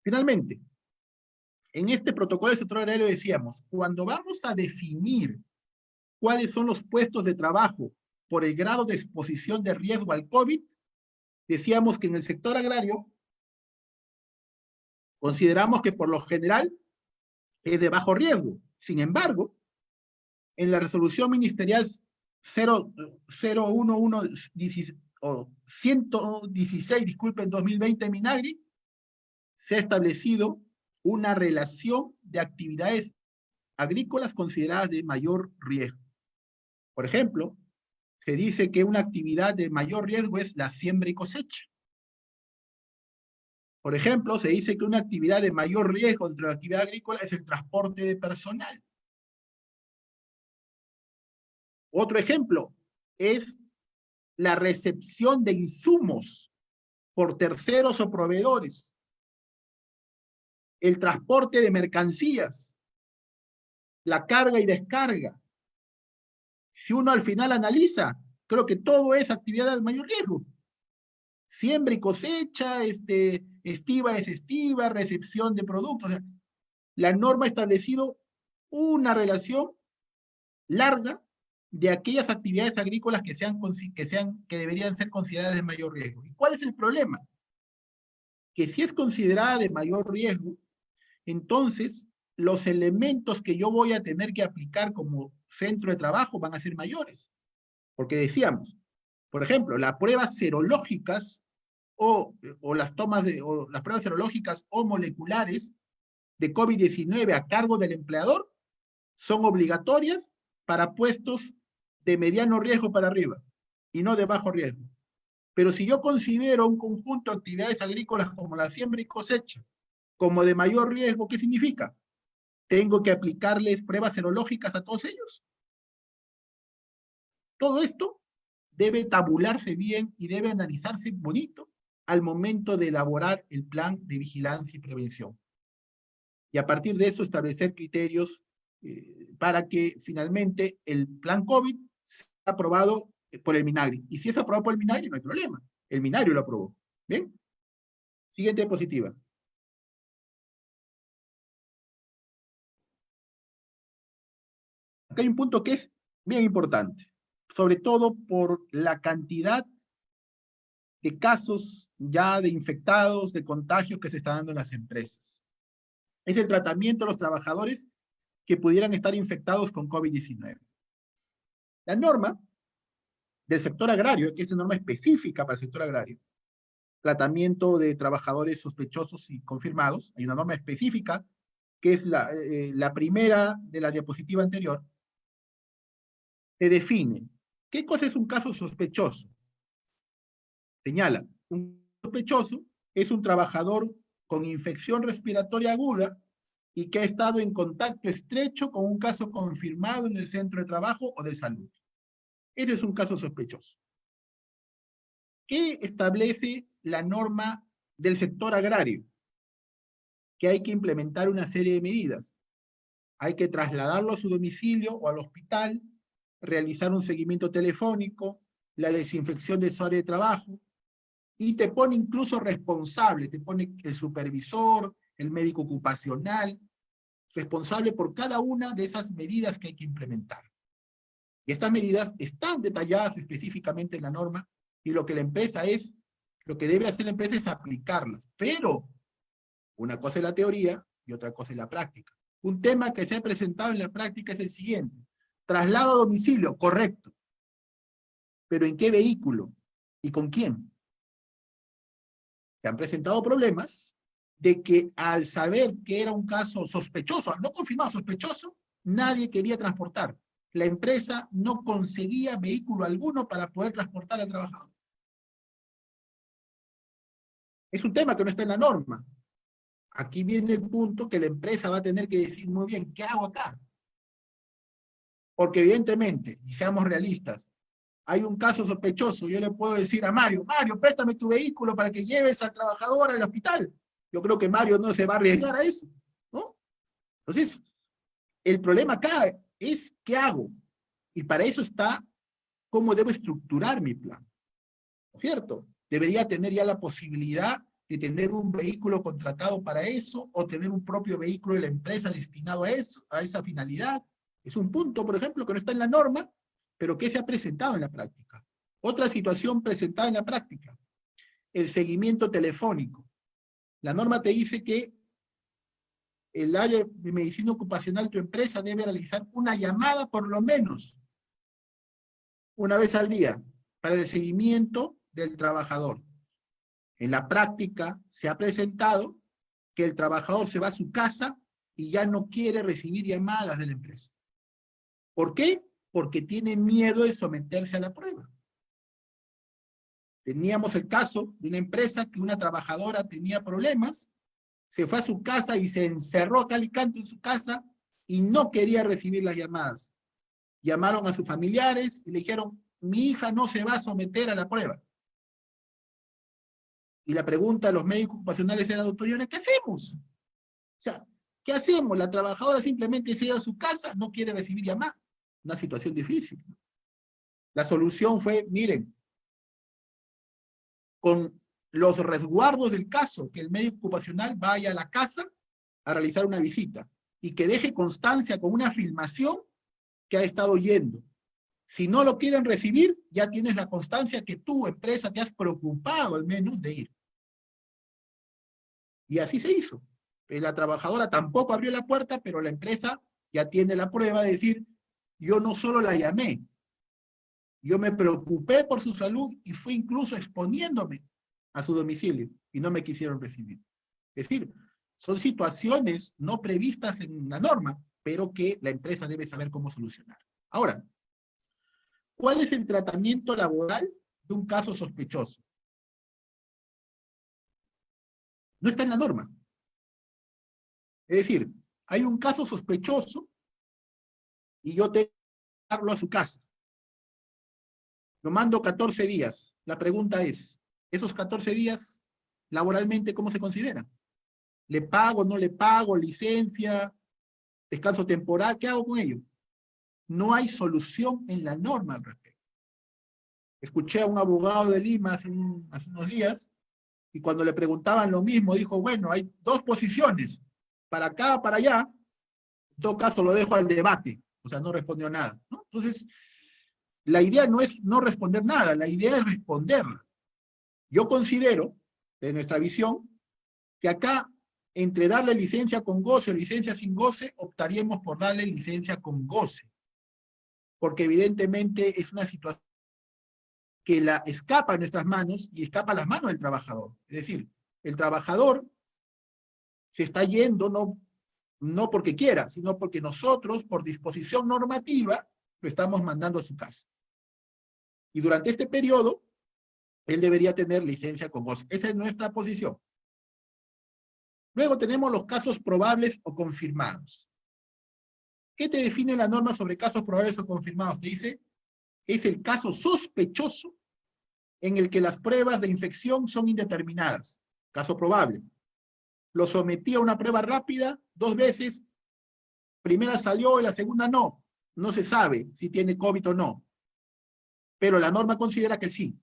Finalmente, en este protocolo del sector agrario decíamos, cuando vamos a definir cuáles son los puestos de trabajo por el grado de exposición de riesgo al COVID, decíamos que en el sector agrario consideramos que por lo general es de bajo riesgo. Sin embargo, en la resolución ministerial 116, disculpen, 2020 Minagri, se ha establecido una relación de actividades agrícolas consideradas de mayor riesgo. Por ejemplo, se dice que una actividad de mayor riesgo es la siembra y cosecha. Por ejemplo, se dice que una actividad de mayor riesgo dentro de la actividad agrícola es el transporte de personal. Otro ejemplo es la recepción de insumos por terceros o proveedores, el transporte de mercancías, la carga y descarga. Si uno al final analiza, creo que todo es actividad de mayor riesgo. Siembra y cosecha, estiva es estiva, recepción de productos. O sea, la norma ha establecido una relación larga de aquellas actividades agrícolas que deberían ser consideradas de mayor riesgo. ¿Y cuál es el problema? Que si es considerada de mayor riesgo, entonces los elementos que yo voy a tener que aplicar como centro de trabajo van a ser mayores. Porque decíamos, por ejemplo, las pruebas serológicas o las pruebas serológicas o moleculares de COVID-19 a cargo del empleador son obligatorias para puestos de mediano riesgo para arriba y no de bajo riesgo. Pero si yo considero un conjunto de actividades agrícolas como la siembra y cosecha como de mayor riesgo, ¿qué significa? ¿Tengo que aplicarles pruebas serológicas a todos ellos? Todo esto debe tabularse bien y debe analizarse bonito al momento de elaborar el plan de vigilancia y prevención. Y a partir de eso establecer criterios para que finalmente el plan COVID sea aprobado por el Minagri. Y si es aprobado por el Minagri, no hay problema. El Minagri lo aprobó. ¿Bien? Siguiente diapositiva. Acá hay un punto que es bien importante, sobre todo por la cantidad de casos ya de infectados, de contagios que se están dando en las empresas. Es el tratamiento de los trabajadores que pudieran estar infectados con COVID-19. La norma del sector agrario, que es una norma específica para el sector agrario, tratamiento de trabajadores sospechosos y confirmados, hay una norma específica, que es la primera de la diapositiva anterior, se define qué cosa es un caso sospechoso. Señala, un sospechoso es un trabajador con infección respiratoria aguda y que ha estado en contacto estrecho con un caso confirmado en el centro de trabajo o de salud. Ese es un caso sospechoso. ¿Qué establece la norma del sector agrario? Que hay que implementar una serie de medidas. Hay que trasladarlo a su domicilio o al hospital, realizar un seguimiento telefónico, la desinfección de su área de trabajo, y te pone incluso responsable, te pone el supervisor, el médico ocupacional, responsable por cada una de esas medidas que hay que implementar. Y estas medidas están detalladas específicamente en la norma, y lo que debe hacer la empresa es aplicarlas. Pero una cosa es la teoría y otra cosa es la práctica. Un tema que se ha presentado en la práctica es el siguiente: traslado a domicilio, correcto. ¿Pero en qué vehículo? ¿Y con quién? Se han presentado problemas de que al saber que era un caso sospechoso, no confirmado, sospechoso, nadie quería transportar. La empresa no conseguía vehículo alguno para poder transportar al trabajador. Es un tema que no está en la norma, aquí viene el punto que la empresa va a tener que decir muy bien, ¿qué hago acá? Porque evidentemente, y seamos realistas, hay un caso sospechoso, yo le puedo decir a Mario, Mario, préstame tu vehículo para que lleves al trabajador al hospital. Yo creo que Mario no se va a arriesgar a eso, ¿no? Entonces, el problema acá es, ¿qué hago? Y para eso está cómo debo estructurar mi plan, ¿cierto? Debería tener ya la posibilidad de tener un vehículo contratado para eso, o tener un propio vehículo de la empresa destinado a eso, a esa finalidad. Es un punto, por ejemplo, que no está en la norma, pero que se ha presentado en la práctica. Otra situación presentada en la práctica, el seguimiento telefónico. La norma te dice que el área de medicina ocupacional, tu empresa debe realizar una llamada por lo menos una vez al día para el seguimiento del trabajador. En la práctica se ha presentado que el trabajador se va a su casa y ya no quiere recibir llamadas de la empresa. ¿Por qué? Porque tiene miedo de someterse a la prueba. Teníamos el caso de una empresa que una trabajadora tenía problemas, se fue a su casa y se encerró cal y canto en su casa y no quería recibir las llamadas. Llamaron a sus familiares y le dijeron, mi hija no se va a someter a la prueba. Y la pregunta de los médicos ocupacionales era, doctor Iones, ¿qué hacemos? O sea, ¿qué hacemos? La trabajadora simplemente se ha ido a su casa, no quiere recibir llamadas. Una situación difícil. La solución fue, miren, con los resguardos del caso, que el médico ocupacional vaya a la casa a realizar una visita y que deje constancia con una filmación que ha estado yendo. Si no lo quieren recibir, ya tienes la constancia que tu empresa te has preocupado al menos de ir. Y así se hizo. La trabajadora tampoco abrió la puerta, pero la empresa ya tiene la prueba de decir, yo no solo la llamé, yo me preocupé por su salud y fui incluso exponiéndome a su domicilio y no me quisieron recibir. Es decir, son situaciones no previstas en la norma, pero que la empresa debe saber cómo solucionar. Ahora, ¿cuál es el tratamiento laboral de un caso sospechoso? No está en la norma. Es decir, hay un caso sospechoso y yo tengo que llevarlo a su casa. Lo mando 14 días. La pregunta es, ¿esos 14 días laboralmente cómo se consideran? ¿Le pago, no le pago, licencia, descanso temporal? ¿Qué hago con ello? No hay solución en la norma al respecto. Escuché a un abogado de Lima hace unos días, y cuando le preguntaban lo mismo, dijo, bueno, hay dos posiciones, para acá, para allá, en todo caso lo dejo al debate, o sea, no respondió nada, ¿no? Entonces, la idea no es no responder nada, la idea es responderla. Yo considero, de nuestra visión, que acá, entre darle licencia con goce o licencia sin goce, optaríamos por darle licencia con goce, porque evidentemente es una situación que la escapa a nuestras manos y escapa a las manos del trabajador. Es decir, el trabajador se está yendo no porque quiera, sino porque nosotros, por disposición normativa, lo estamos mandando a su casa. Y durante este periodo, él debería tener licencia con goce. Esa es nuestra posición. Luego tenemos los casos probables o confirmados. ¿Qué te define la norma sobre casos probables o confirmados? Te dice, es el caso sospechoso en el que las pruebas de infección son indeterminadas. Caso probable. Lo sometí a una prueba rápida 2 veces, primera salió y la segunda no. No se sabe si tiene COVID o no. Pero la norma considera que sí.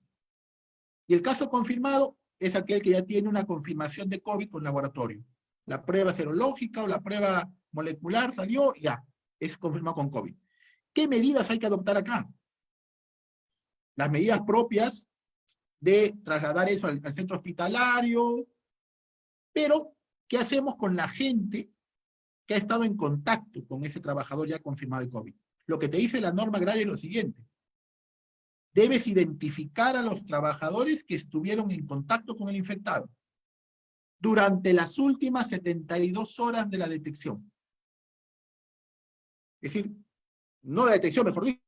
Y el caso confirmado es aquel que ya tiene una confirmación de COVID con laboratorio. La prueba serológica o la prueba molecular salió, ya, es confirmado con COVID. ¿Qué medidas hay que adoptar acá? Las medidas propias de trasladar eso al centro hospitalario, pero ¿qué hacemos con la gente que ha estado en contacto con ese trabajador ya confirmado de COVID? Lo que te dice la norma agraria es lo siguiente. Debes identificar a los trabajadores que estuvieron en contacto con el infectado durante las últimas 72 horas de la detección. Es decir, no de la detección, mejor dicho,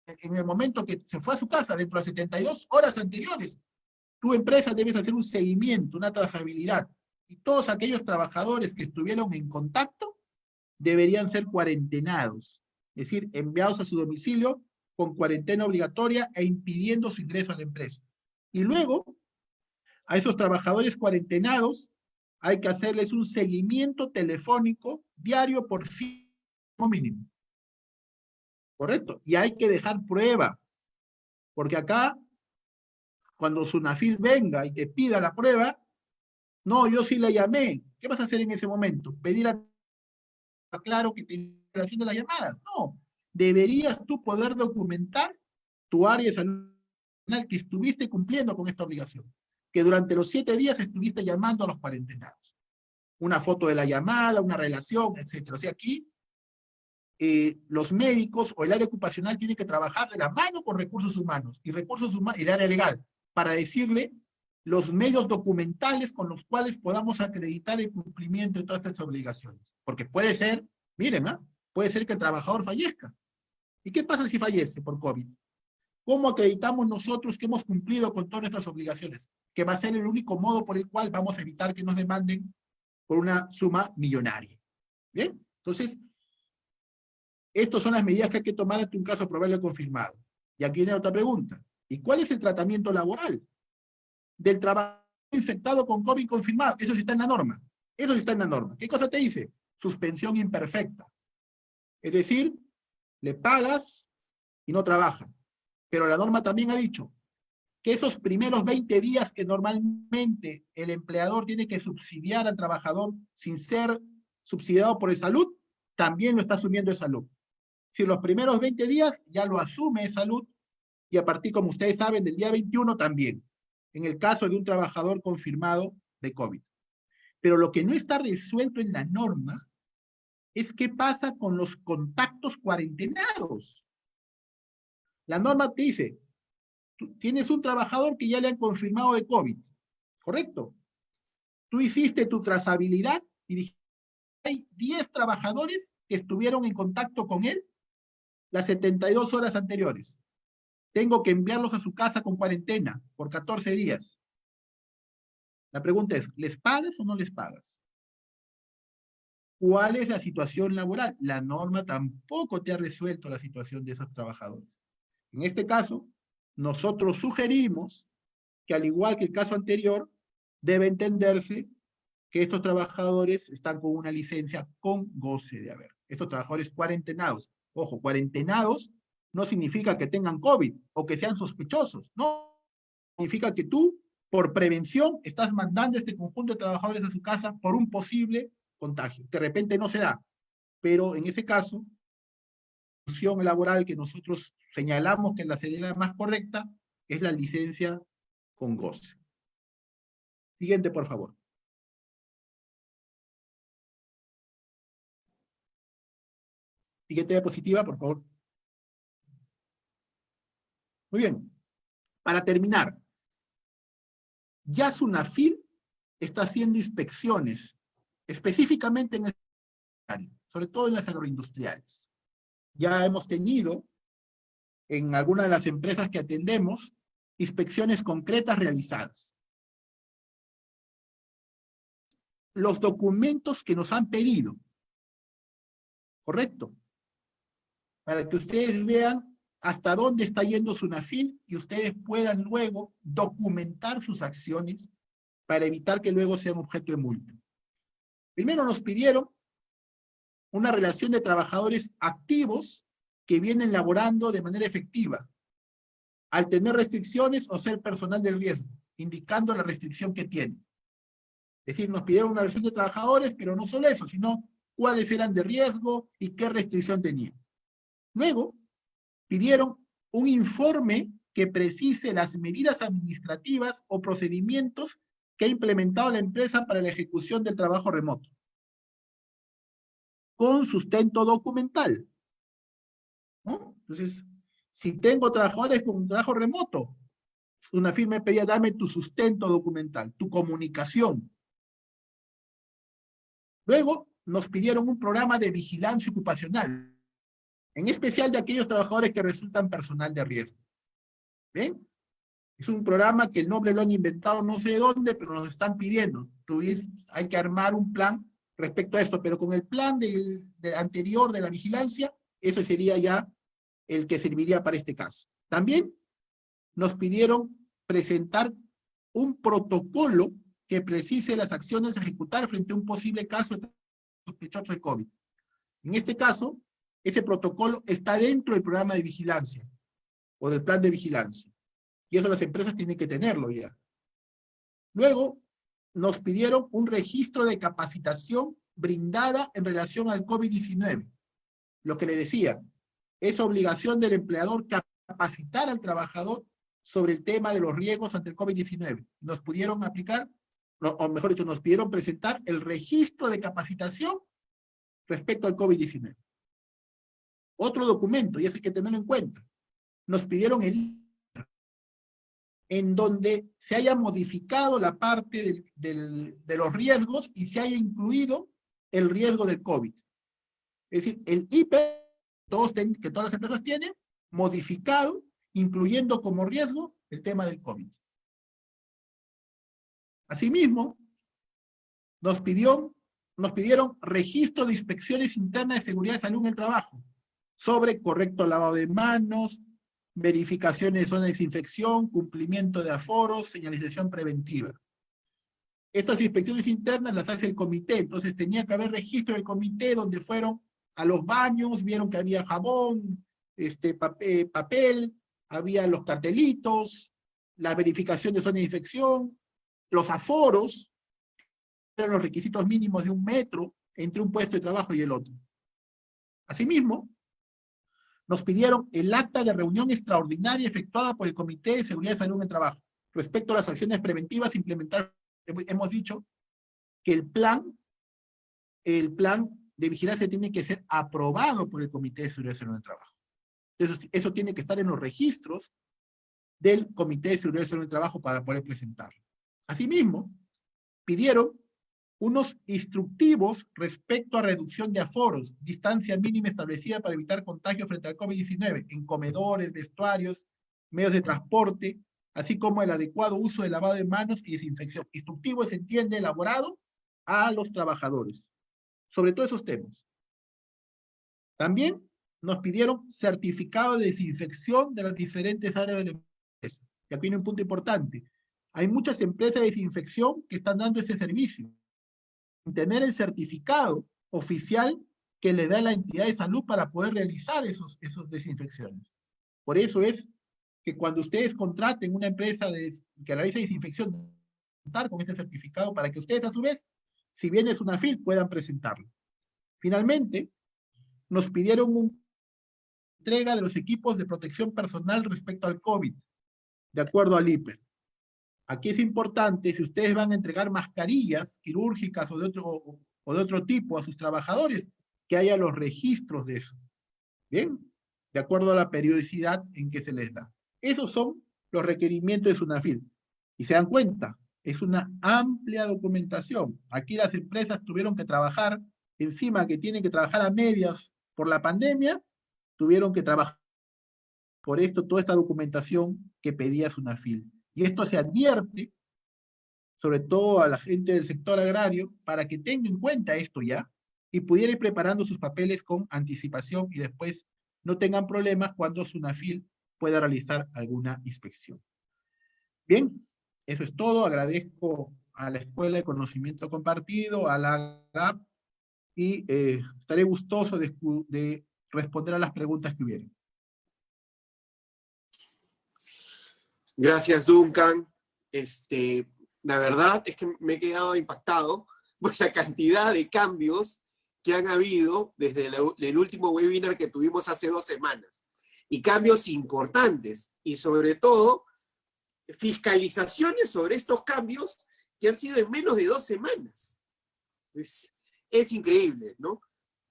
en el momento que se fue a su casa, dentro de las 72 horas anteriores, tu empresa debes hacer un seguimiento, una trazabilidad. y todos aquellos trabajadores que estuvieron en contacto deberían ser cuarentenados, es decir, enviados a su domicilio con cuarentena obligatoria e impidiendo su ingreso a la empresa. Y luego, a esos trabajadores cuarentenados hay que hacerles un seguimiento telefónico diario por 5 mínimo. ¿Correcto? Y hay que dejar prueba, porque acá, cuando Sunafil venga y te pida la prueba, no, yo sí la llamé. ¿Qué vas a hacer en ese momento? ¿Pedir a claro que te están haciendo las llamadas? No. Deberías tú poder documentar tu área de salud que estuviste cumpliendo con esta obligación, que durante los 7 días estuviste llamando a los cuarentenados. Una foto de la llamada, una relación, etc. O sea, aquí los médicos o el área ocupacional tiene que trabajar de la mano con recursos humanos y el área legal para decirle los medios documentales con los cuales podamos acreditar el cumplimiento de todas estas obligaciones. Porque puede ser, miren, puede ser que el trabajador fallezca. ¿Y qué pasa si fallece por COVID? ¿Cómo acreditamos nosotros que hemos cumplido con todas nuestras obligaciones? Que va a ser el único modo por el cual vamos a evitar que nos demanden por una suma millonaria. ¿Bien? Entonces, estas son las medidas que hay que tomar ante un caso probable confirmado. Y aquí viene otra pregunta. ¿Y cuál es el tratamiento laboral del trabajador infectado con COVID confirmado? Eso sí está en la norma. Eso sí está en la norma. ¿Qué cosa te dice? Suspensión imperfecta. Es decir, le pagas y no trabaja. Pero la norma también ha dicho que esos primeros 20 días que normalmente el empleador tiene que subsidiar al trabajador sin ser subsidiado por el salud, también lo está asumiendo el salud. Si los primeros 20 días ya lo asume salud, y a partir, como ustedes saben, del día 21 también, en el caso de un trabajador confirmado de COVID. Pero lo que no está resuelto en la norma es qué pasa con los contactos cuarentenados. La norma te dice, tú tienes un trabajador que ya le han confirmado de COVID, ¿correcto? Tú hiciste tu trazabilidad y dijiste, hay 10 trabajadores que estuvieron en contacto con él las 72 horas anteriores. Tengo que enviarlos a su casa con cuarentena por 14 días. La pregunta es, ¿les pagas o no les pagas? ¿Cuál es la situación laboral? La norma tampoco te ha resuelto la situación de esos trabajadores. En este caso, nosotros sugerimos que, al igual que el caso anterior, debe entenderse que estos trabajadores están con una licencia con goce de haber. Estos trabajadores cuarentenados. Ojo, cuarentenados no significa que tengan COVID o que sean sospechosos. No, significa que tú, por prevención, estás mandando a este conjunto de trabajadores a su casa por un posible contagio. De repente no se da, pero en ese caso, la solución laboral que nosotros señalamos que la sería la más correcta es la licencia con goce. Siguiente, por favor. Siguiente diapositiva, por favor. Muy bien. Para terminar, ya Sunafil está haciendo inspecciones, específicamente en el área, sobre todo en las agroindustriales. Ya hemos tenido, en algunas de las empresas que atendemos, inspecciones concretas realizadas. Los documentos que nos han pedido, ¿correcto? Para que ustedes vean hasta dónde está yendo Sunafil y ustedes puedan luego documentar sus acciones para evitar que luego sean objeto de multa. Primero nos pidieron una relación de trabajadores activos que vienen laborando de manera efectiva, al tener restricciones o ser personal de riesgo, indicando la restricción que tienen. Es decir, nos pidieron una relación de trabajadores, pero no solo eso, sino cuáles eran de riesgo y qué restricción tenían. Luego, pidieron un informe que precise las medidas administrativas o procedimientos que ha implementado la empresa para la ejecución del trabajo remoto, con sustento documental, ¿no? Entonces, si tengo trabajadores con un trabajo remoto, una firma me pedía, dame tu sustento documental, tu comunicación. Luego, nos pidieron un programa de vigilancia ocupacional, en especial de aquellos trabajadores que resultan personal de riesgo. ¿Ven? Es un programa que el nombre lo han inventado no sé dónde, pero nos están pidiendo. Hay que armar un plan respecto a esto, pero con el plan anterior de la vigilancia, eso sería ya el que serviría para este caso. También nos pidieron presentar un protocolo que precise las acciones a ejecutar frente a un posible caso sospechoso de COVID. En este caso, ese protocolo está dentro del programa de vigilancia o del plan de vigilancia. Y eso las empresas tienen que tenerlo ya. Luego, nos pidieron un registro de capacitación brindada en relación al COVID-19. Lo que le decía, es obligación del empleador capacitar al trabajador sobre el tema de los riesgos ante el COVID-19. Nos pudieron aplicar, o mejor dicho, nos pidieron presentar el registro de capacitación respecto al COVID-19. Otro documento, y eso hay que tenerlo en cuenta, nos pidieron en donde se haya modificado la parte de los riesgos y se haya incluido el riesgo del COVID. Es decir, el IP que todas las empresas tienen, modificado, incluyendo como riesgo el tema del COVID. Asimismo, nos pidieron registro de inspecciones internas de seguridad y salud en el trabajo, sobre correcto lavado de manos, verificaciones de zona de desinfección, cumplimiento de aforos, señalización preventiva. Estas inspecciones internas las hace el comité, entonces tenía que haber registro del comité donde fueron a los baños, vieron que había jabón, papel, había los cartelitos, la verificación de zona de infección, los aforos, eran los requisitos mínimos de 1 metro entre un puesto de trabajo y el otro. Asimismo, nos pidieron el acta de reunión extraordinaria efectuada por el Comité de Seguridad y Salud en el Trabajo. Respecto a las acciones preventivas implementadas, hemos dicho que el plan de vigilancia tiene que ser aprobado por el Comité de Seguridad y Salud en el Trabajo. Eso tiene que estar en los registros del Comité de Seguridad y Salud en el Trabajo para poder presentarlo. Asimismo, pidieron unos instructivos respecto a reducción de aforos, distancia mínima establecida para evitar contagio frente al COVID-19, en comedores, vestuarios, medios de transporte, así como el adecuado uso del lavado de manos y desinfección. Instructivo se entiende elaborado a los trabajadores, sobre todos esos temas. También nos pidieron certificado de desinfección de las diferentes áreas de la empresa. Y aquí viene un punto importante. Hay muchas empresas de desinfección que están dando ese servicio. Tener el certificado oficial que le da la entidad de salud para poder realizar esos desinfecciones. Por eso es que cuando ustedes contraten una empresa que realice desinfección, contar con este certificado para que ustedes a su vez, si bien es una FIL, puedan presentarlo. Finalmente, nos pidieron una entrega de los equipos de protección personal respecto al COVID, de acuerdo al IPER. Aquí es importante, si ustedes van a entregar mascarillas quirúrgicas o de otro tipo a sus trabajadores, que haya los registros de eso. ¿Bien? De acuerdo a la periodicidad en que se les da. Esos son los requerimientos de SUNAFIL. Y se dan cuenta, es una amplia documentación. Aquí las empresas tuvieron que trabajar, encima que tienen que trabajar a medias por la pandemia, tuvieron que trabajar por esto, toda esta documentación que pedía SUNAFIL. Y esto se advierte, sobre todo a la gente del sector agrario, para que tenga en cuenta esto ya, y pudiera ir preparando sus papeles con anticipación y después no tengan problemas cuando SUNAFIL pueda realizar alguna inspección. Bien, eso es todo. Agradezco a la Escuela de Conocimiento Compartido, a la GAP, y estaré gustoso de responder a las preguntas que hubieran. Gracias, Duncan. La verdad es que me he quedado impactado por la cantidad de cambios que han habido desde el último webinar que tuvimos hace 2 semanas. Y cambios importantes, y sobre todo, fiscalizaciones sobre estos cambios que han sido en menos de 2 semanas. Es increíble, ¿no?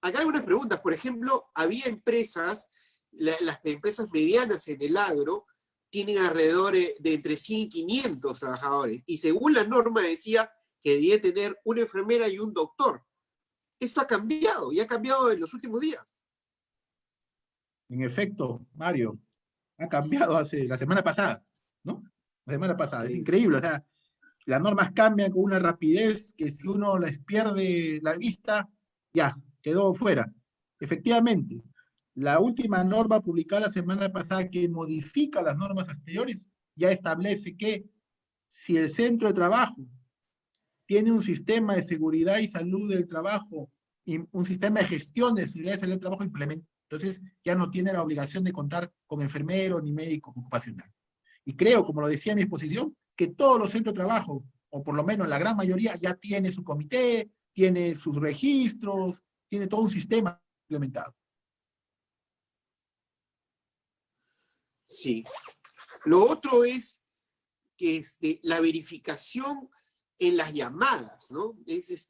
Acá hay unas preguntas. Por ejemplo, había empresas, las empresas medianas en el agro, tienen alrededor de entre 100 y 500 trabajadores, y según la norma decía que debía tener una enfermera y un doctor. Esto ha cambiado, y ha cambiado en los últimos días. En efecto, Mario, ha cambiado hace la semana pasada, ¿no? la semana pasada. Es Sí. increíble, o sea, las normas cambian con una rapidez que si uno les pierde la vista, ya, quedó fuera. Efectivamente, la última norma publicada la semana pasada que modifica las normas anteriores ya establece que si el centro de trabajo tiene un sistema de seguridad y salud del trabajo, y un sistema de gestión de seguridad y salud del trabajo implementado, entonces ya no tiene la obligación de contar con enfermero ni médico ocupacional. Y creo, como lo decía en mi exposición, que todos los centros de trabajo, o por lo menos la gran mayoría, ya tiene su comité, tiene sus registros, tiene todo un sistema implementado. Sí. Lo otro es que la verificación en las llamadas, ¿no? Es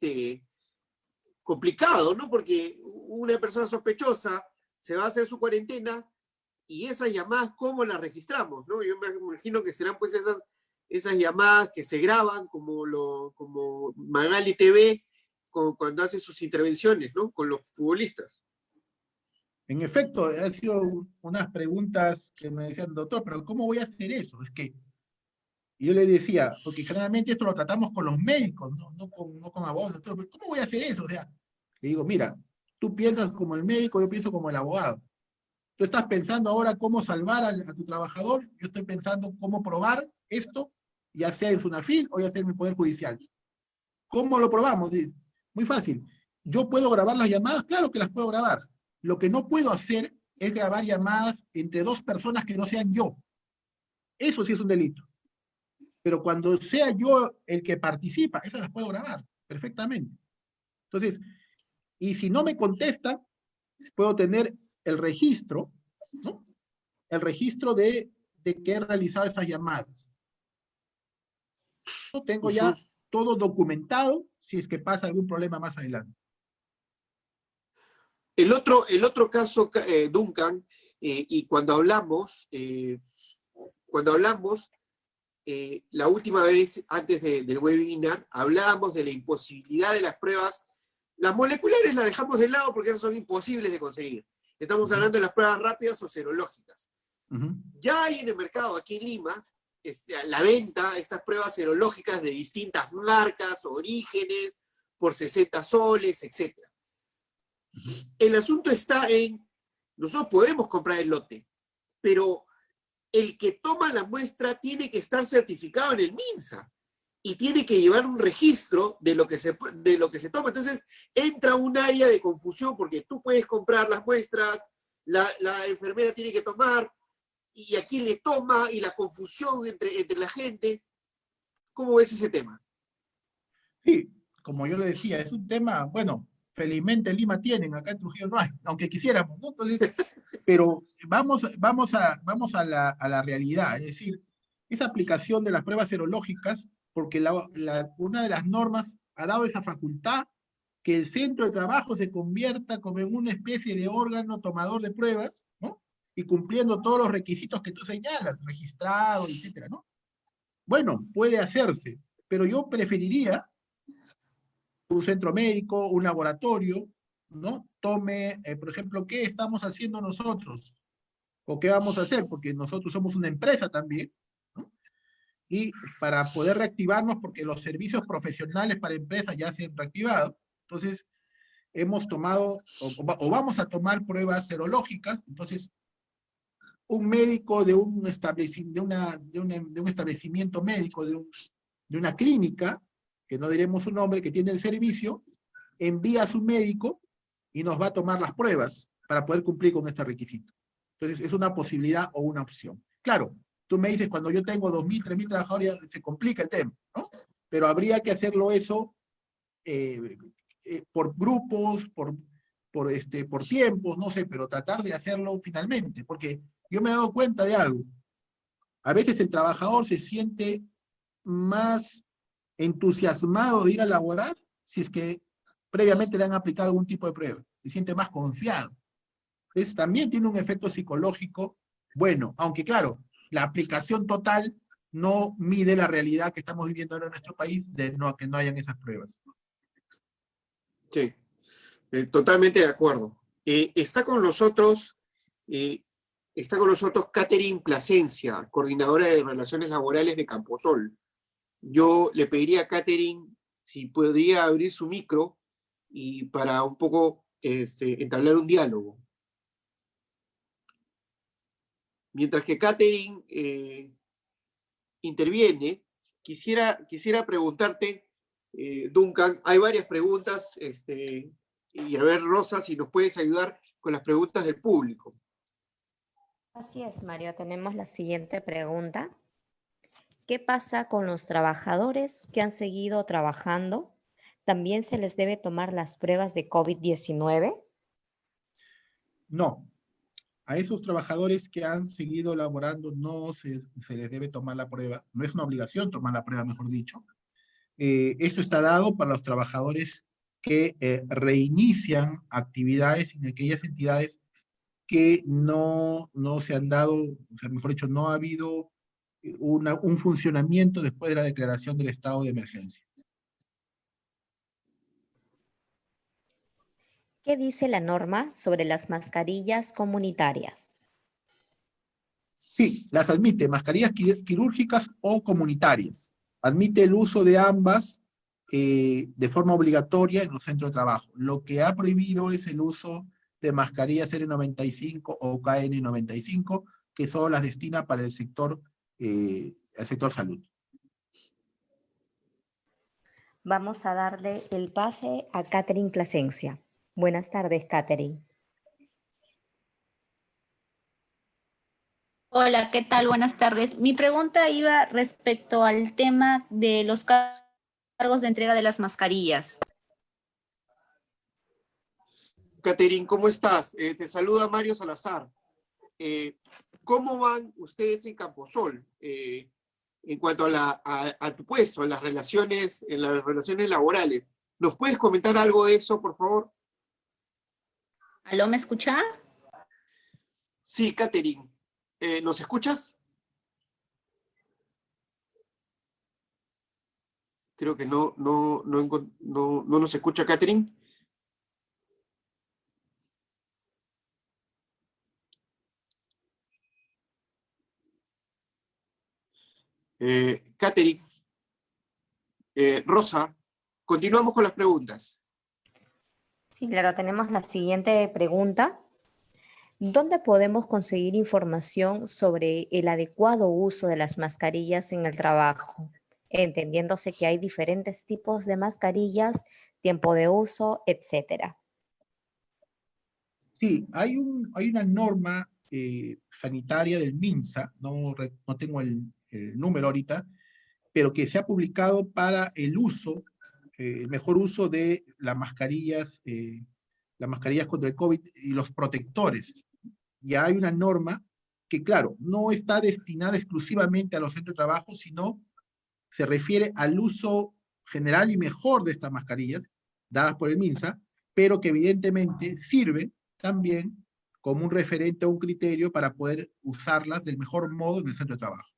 complicado, ¿no? Porque una persona sospechosa se va a hacer su cuarentena y esas llamadas, ¿cómo las registramos? ¿No? Yo me imagino que serán pues esas llamadas que se graban como Magali TV cuando hace sus intervenciones, ¿no? Con los futbolistas. En efecto, han sido unas preguntas que me decían, doctor, pero ¿cómo voy a hacer eso? Es que yo le decía, porque generalmente esto lo tratamos con los médicos, no con abogados, doctor, pero ¿cómo voy a hacer eso? O sea, le digo, mira, tú piensas como el médico, yo pienso como el abogado. Tú estás pensando ahora cómo salvar a tu trabajador, yo estoy pensando cómo probar esto, ya sea en SUNAFIL o ya sea en mi Poder Judicial. ¿Cómo lo probamos? Muy fácil. ¿Yo puedo grabar las llamadas? Claro que las puedo grabar. Lo que no puedo hacer es grabar llamadas entre dos personas que no sean yo. Eso sí es un delito. Pero cuando sea yo el que participa, esas las puedo grabar perfectamente. Entonces, y si no me contesta, puedo tener el registro, ¿no? El registro de que he realizado esas llamadas. Yo tengo ya todo documentado si es que pasa algún problema más adelante. El otro caso, Duncan, y cuando hablamos, la última vez antes del webinar, hablábamos de la imposibilidad de las pruebas. Las moleculares las dejamos de lado porque esas son imposibles de conseguir. Estamos hablando de las pruebas rápidas o serológicas. Ya hay en el mercado, aquí en Lima, a la venta estas pruebas serológicas de distintas marcas, orígenes, por 60 soles, etc. El asunto está en, nosotros podemos comprar el lote, pero el que toma la muestra tiene que estar certificado en el MINSA y tiene que llevar un registro de lo que se toma. Entonces entra un área de confusión porque tú puedes comprar las muestras, la enfermera tiene que tomar, y a quién le toma, y la confusión entre la gente. ¿Cómo ves ese tema? Sí, como yo le decía, es un tema, bueno, felizmente en Lima tienen, acá en Trujillo no hay, aunque quisiéramos, ¿no? Entonces, pero vamos a la realidad, es decir, esa aplicación de las pruebas serológicas, porque una de las normas ha dado esa facultad que el centro de trabajo se convierta como en una especie de órgano tomador de pruebas, ¿no? Y cumpliendo todos los requisitos que tú señalas, registrado, etcétera, ¿no? Bueno, puede hacerse, pero yo preferiría un centro médico, un laboratorio, ¿no? Tome, por ejemplo, ¿qué estamos haciendo nosotros? ¿O qué vamos a hacer? Porque nosotros somos una empresa también, ¿no? Y para poder reactivarnos, porque los servicios profesionales para empresas ya se han reactivado, entonces hemos tomado, o vamos a tomar pruebas serológicas, entonces un médico de un establecimiento médico, de una clínica, que no diremos su nombre, que tiene el servicio, envía a su médico y nos va a tomar las pruebas para poder cumplir con este requisito. Entonces, es una posibilidad o una opción. Claro, tú me dices, cuando yo tengo 2.000, 3.000 trabajadores, se complica el tema, ¿no? Pero habría que hacerlo eso por grupos, por tiempos, no sé, pero tratar de hacerlo finalmente, porque yo me he dado cuenta de algo. A veces el trabajador se siente más entusiasmado de ir a laborar si es que previamente le han aplicado algún tipo de prueba, se siente más confiado. Entonces también tiene un efecto psicológico bueno, aunque claro, la aplicación total no mide la realidad que estamos viviendo ahora en nuestro país de que no hayan esas pruebas. Sí, totalmente de acuerdo. Está con nosotros Está con nosotros Catherine Plasencia, coordinadora de Relaciones Laborales de Camposol. Yo le pediría a Catherine si podría abrir su micro y para un poco entablar un diálogo. Mientras que Catherine interviene, quisiera preguntarte, Duncan, hay varias preguntas, y a ver, Rosa, si nos puedes ayudar con las preguntas del público. Así es, Mario. Tenemos la siguiente pregunta. ¿Qué pasa con los trabajadores que han seguido trabajando? ¿También se les debe tomar las pruebas de COVID-19? No, a esos trabajadores que han seguido laborando no se les debe tomar la prueba, no es una obligación tomar la prueba, mejor dicho. Esto está dado para los trabajadores que reinician actividades en aquellas entidades que no se han dado, o sea, mejor dicho, no ha habido un funcionamiento después de la declaración del estado de emergencia. ¿Qué dice la norma sobre las mascarillas comunitarias? Sí, las admite, mascarillas quirúrgicas o comunitarias. Admite el uso de ambas de forma obligatoria en los centros de trabajo. Lo que ha prohibido es el uso de mascarillas N95 o KN95, que solo las destina para el sector salud. Vamos a darle el pase a Catherine Plasencia. Buenas tardes, Catherine. Hola, ¿qué tal? Buenas tardes. Mi pregunta iba respecto al tema de los cargos de entrega de las mascarillas. Catherine, ¿cómo estás? Te saluda Mario Salazar. ¿Cómo van ustedes en Camposol en cuanto a tu puesto, en las relaciones laborales? ¿Nos puedes comentar algo de eso, por favor? ¿Aló, me escucha? Sí, Catherine. ¿Nos escuchas? Creo que no nos escucha, Catherine. Catherine, Rosa, continuamos con las preguntas. Sí, claro, tenemos la siguiente pregunta. ¿Dónde podemos conseguir información sobre el adecuado uso de las mascarillas en el trabajo? Entendiéndose que hay diferentes tipos de mascarillas, tiempo de uso, etcétera. Sí, hay una norma sanitaria del MINSA, no tengo el número ahorita, pero que se ha publicado para el mejor uso de las mascarillas contra el COVID y los protectores. Ya hay una norma que, claro, no está destinada exclusivamente a los centros de trabajo, sino se refiere al uso general y mejor de estas mascarillas, dadas por el MINSA, pero que evidentemente sirve también como un referente o un criterio para poder usarlas del mejor modo en el centro de trabajo.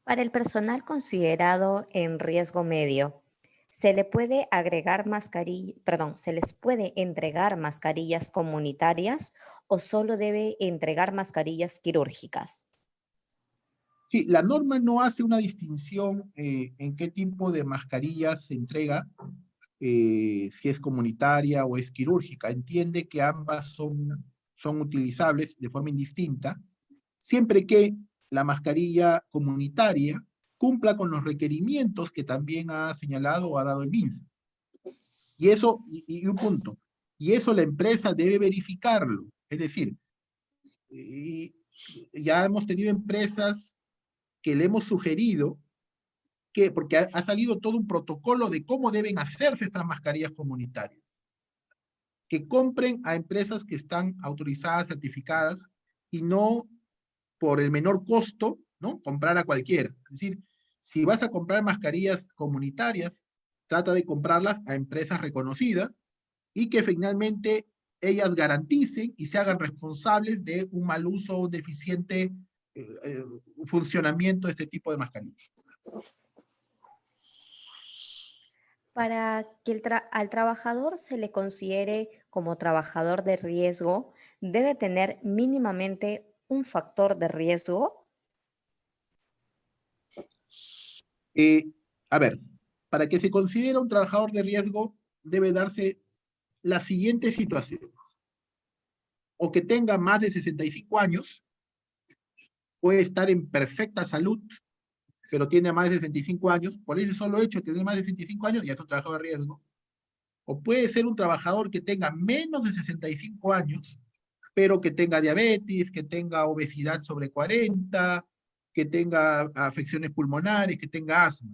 Para el personal considerado en riesgo medio, ¿se les puede entregar mascarillas comunitarias o solo debe entregar mascarillas quirúrgicas? Sí, la norma no hace una distinción en qué tipo de mascarillas se entrega, si es comunitaria o es quirúrgica. Entiende que ambas son utilizables de forma indistinta, siempre que la mascarilla comunitaria cumpla con los requerimientos que también ha señalado o ha dado el MINSA. Y eso, y un punto, y eso la empresa debe verificarlo. Es decir, ya hemos tenido empresas que le hemos sugerido porque ha salido todo un protocolo de cómo deben hacerse estas mascarillas comunitarias. Que compren a empresas que están autorizadas, certificadas, y no por el menor costo, ¿no? Comprar a cualquiera. Es decir, si vas a comprar mascarillas comunitarias, trata de comprarlas a empresas reconocidas y que finalmente ellas garanticen y se hagan responsables de un mal uso o deficiente funcionamiento de este tipo de mascarillas. Para que al trabajador se le considere como trabajador de riesgo debe tener mínimamente un factor de riesgo? A ver, para que se considere un trabajador de riesgo debe darse la siguiente situación. O que tenga más de 65 años, puede estar en perfecta salud, pero tiene más de 65 años, por ese solo hecho de tener más de 65 años ya es un trabajador de riesgo. O puede ser un trabajador que tenga menos de 65 años, pero que tenga diabetes, que tenga obesidad sobre 40, que tenga afecciones pulmonares, que tenga asma.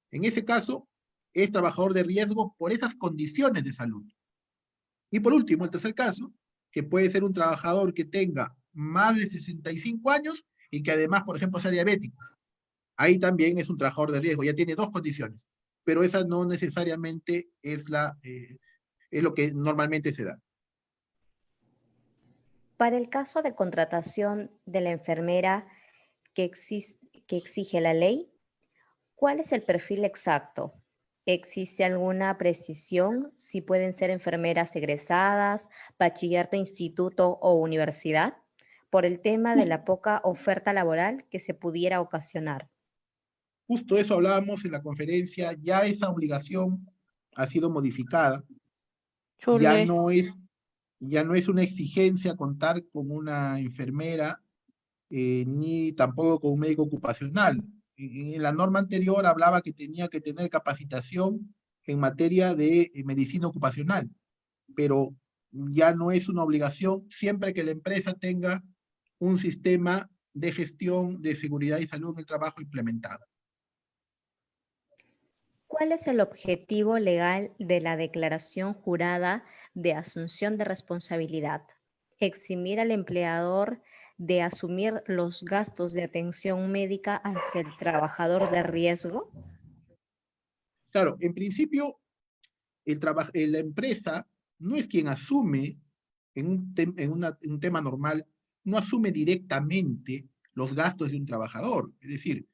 En ese caso, es trabajador de riesgo por esas condiciones de salud. Y por último, el tercer caso, que puede ser un trabajador que tenga más de 65 años y que además, por ejemplo, sea diabético. Ahí también es un trabajador de riesgo, ya tiene dos condiciones, pero esa no necesariamente es lo que normalmente se da. Para el caso de contratación de la enfermera que exige la ley, ¿cuál es el perfil exacto? ¿Existe alguna precisión si pueden ser enfermeras egresadas, bachiller de instituto o universidad? Por el tema de la poca oferta laboral que se pudiera ocasionar. Justo eso hablábamos en la conferencia, ya esa obligación ha sido modificada, ya Chule. no es una exigencia contar con una enfermera, ni tampoco con un médico ocupacional. En la norma anterior hablaba que tenía que tener capacitación en materia de medicina ocupacional, pero ya no es una obligación siempre que la empresa tenga un sistema de gestión de seguridad y salud en el trabajo implementado. ¿Cuál es el objetivo legal de la declaración jurada de asunción de responsabilidad? ¿Eximir al empleador de asumir los gastos de atención médica hacia el trabajador de riesgo? Claro, en principio, la empresa no es quien asume, en un tema normal, no asume directamente los gastos de un trabajador. Es decir,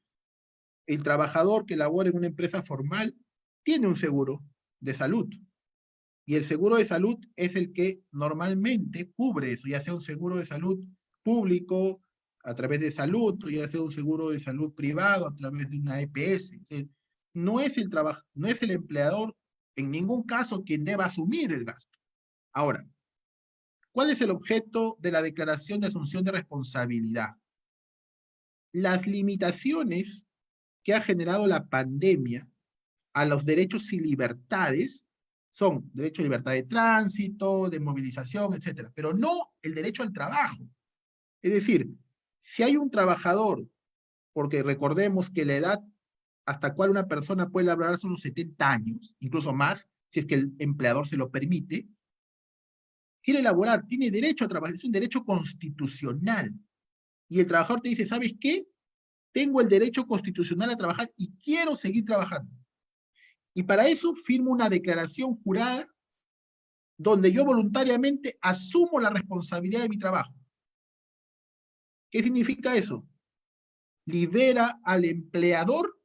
el trabajador que labora en una empresa formal tiene un seguro de salud. Y el seguro de salud es el que normalmente cubre eso, ya sea un seguro de salud público a través de salud, o ya sea un seguro de salud privado a través de una EPS. Es decir, no es el empleador en ningún caso quien deba asumir el gasto. Ahora, ¿cuál es el objeto de la declaración de asunción de responsabilidad? Las limitaciones que ha generado la pandemia a los derechos y libertades son derecho a libertad de tránsito, de movilización, etcétera, pero no el derecho al trabajo. Es decir, si hay un trabajador, porque recordemos que la edad hasta cual una persona puede laborar son los 70 años, incluso más, si es que el empleador se lo permite, quiere laborar, tiene derecho a trabajar, es un derecho constitucional. Y el trabajador te dice, ¿sabes qué? Tengo el derecho constitucional a trabajar y quiero seguir trabajando. Y para eso firmo una declaración jurada donde yo voluntariamente asumo la responsabilidad de mi trabajo. ¿Qué significa eso? Libera al empleador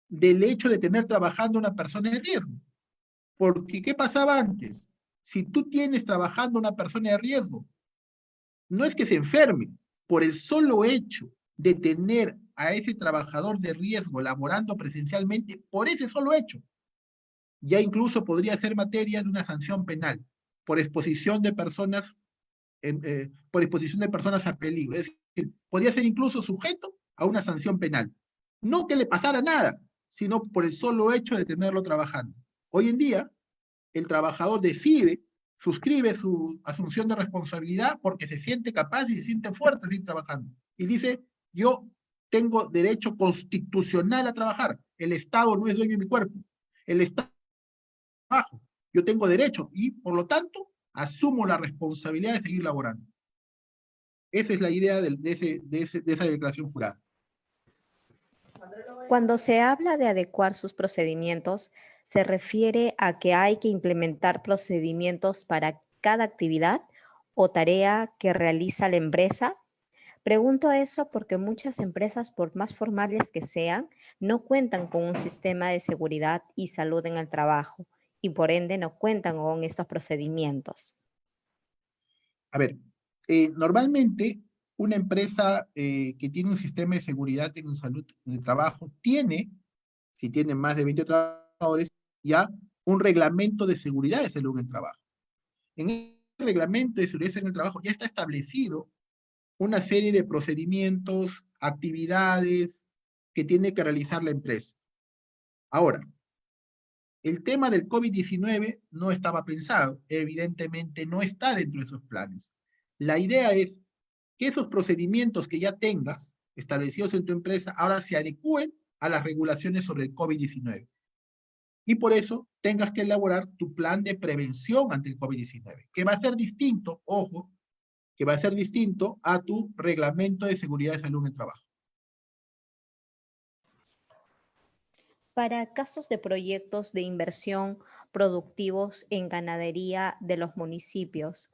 del hecho de tener trabajando una persona de riesgo. Porque, ¿qué pasaba antes? Si tú tienes trabajando una persona de riesgo, no es que se enferme, por el solo hecho de tener a ese trabajador de riesgo laborando presencialmente, por ese solo hecho, ya incluso podría ser materia de una sanción penal por exposición de personas, a peligro. Es decir, podría ser incluso sujeto a una sanción penal. No que le pasara nada, sino por el solo hecho de tenerlo trabajando. Hoy en día, el trabajador suscribe su asunción de responsabilidad porque se siente capaz y se siente fuerte de seguir trabajando. Y dice, yo tengo derecho constitucional a trabajar. El Estado no es dueño de mi cuerpo. El Estado trabajo. Yo tengo derecho y, por lo tanto, asumo la responsabilidad de seguir laborando. Esa es la idea de esa declaración jurada. Cuando se habla de adecuar sus procedimientos, ¿se refiere a que hay que implementar procedimientos para cada actividad o tarea que realiza la empresa? Pregunto eso porque muchas empresas, por más formales que sean, no cuentan con un sistema de seguridad y salud en el trabajo y por ende no cuentan con estos procedimientos? A ver, normalmente una empresa que tiene un sistema de seguridad en salud en el trabajo tiene, si tiene más de 20 trabajadores, ya un reglamento de seguridad de salud en el trabajo. En el reglamento de seguridad en el trabajo ya está establecido una serie de procedimientos, actividades que tiene que realizar la empresa. Ahora, el tema del COVID-19 no estaba pensado, evidentemente no está dentro de esos planes. La idea es que esos procedimientos que ya tengas establecidos en tu empresa ahora se adecúen a las regulaciones sobre el COVID-19. Y por eso tengas que elaborar tu plan de prevención ante el COVID-19, que va a ser distinto, ojo, que va a ser distinto a tu reglamento de seguridad de salud en el trabajo. Para casos de proyectos de inversión productivos en ganadería de los municipios,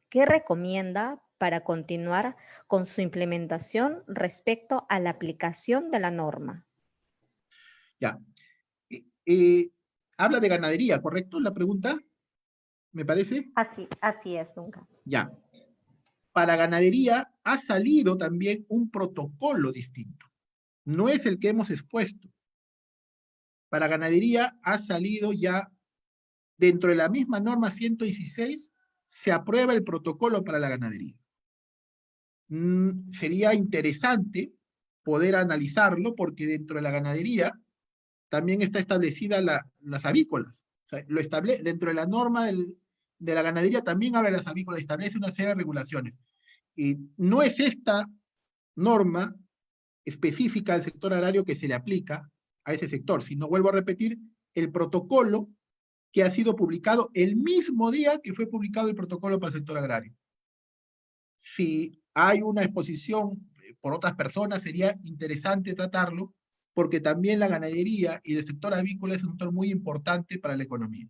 ¿qué recomienda para continuar con su implementación respecto a la aplicación de la norma? Ya. Habla de ganadería, ¿correcto? La pregunta, me parece. Así es, Duncan. Ya. Para ganadería ha salido también un protocolo distinto. No es el que hemos expuesto. Para ganadería ha salido ya, dentro de la misma norma 116, se aprueba el protocolo para la ganadería. Sería interesante poder analizarlo porque dentro de la ganadería también está establecida las avícolas. O sea, dentro de la norma de la ganadería también habla de las avícolas, establece una serie de regulaciones. Y no es esta norma específica al sector agrario que se le aplica a ese sector, sino, vuelvo a repetir, el protocolo que ha sido publicado el mismo día que fue publicado el protocolo para el sector agrario. Si hay una exposición por otras personas, sería interesante tratarlo, porque también la ganadería y el sector avícola es un sector muy importante para la economía.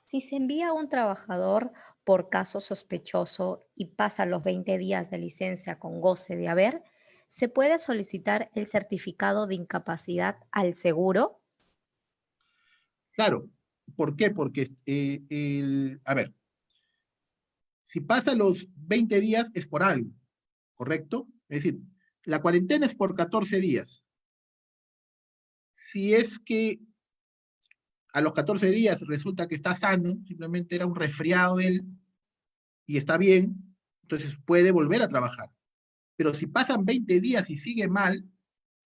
Si se envía a un trabajador por caso sospechoso y pasa los 20 días de licencia con goce de haber, ¿se puede solicitar el certificado de incapacidad al seguro? Claro, ¿por qué? Porque, a ver, si pasa los 20 días es por algo, ¿correcto? Es decir, la cuarentena es por 14 días. Si es que a los 14 días resulta que está sano, simplemente era un resfriado de él y está bien, entonces puede volver a trabajar. Pero si pasan 20 días y sigue mal,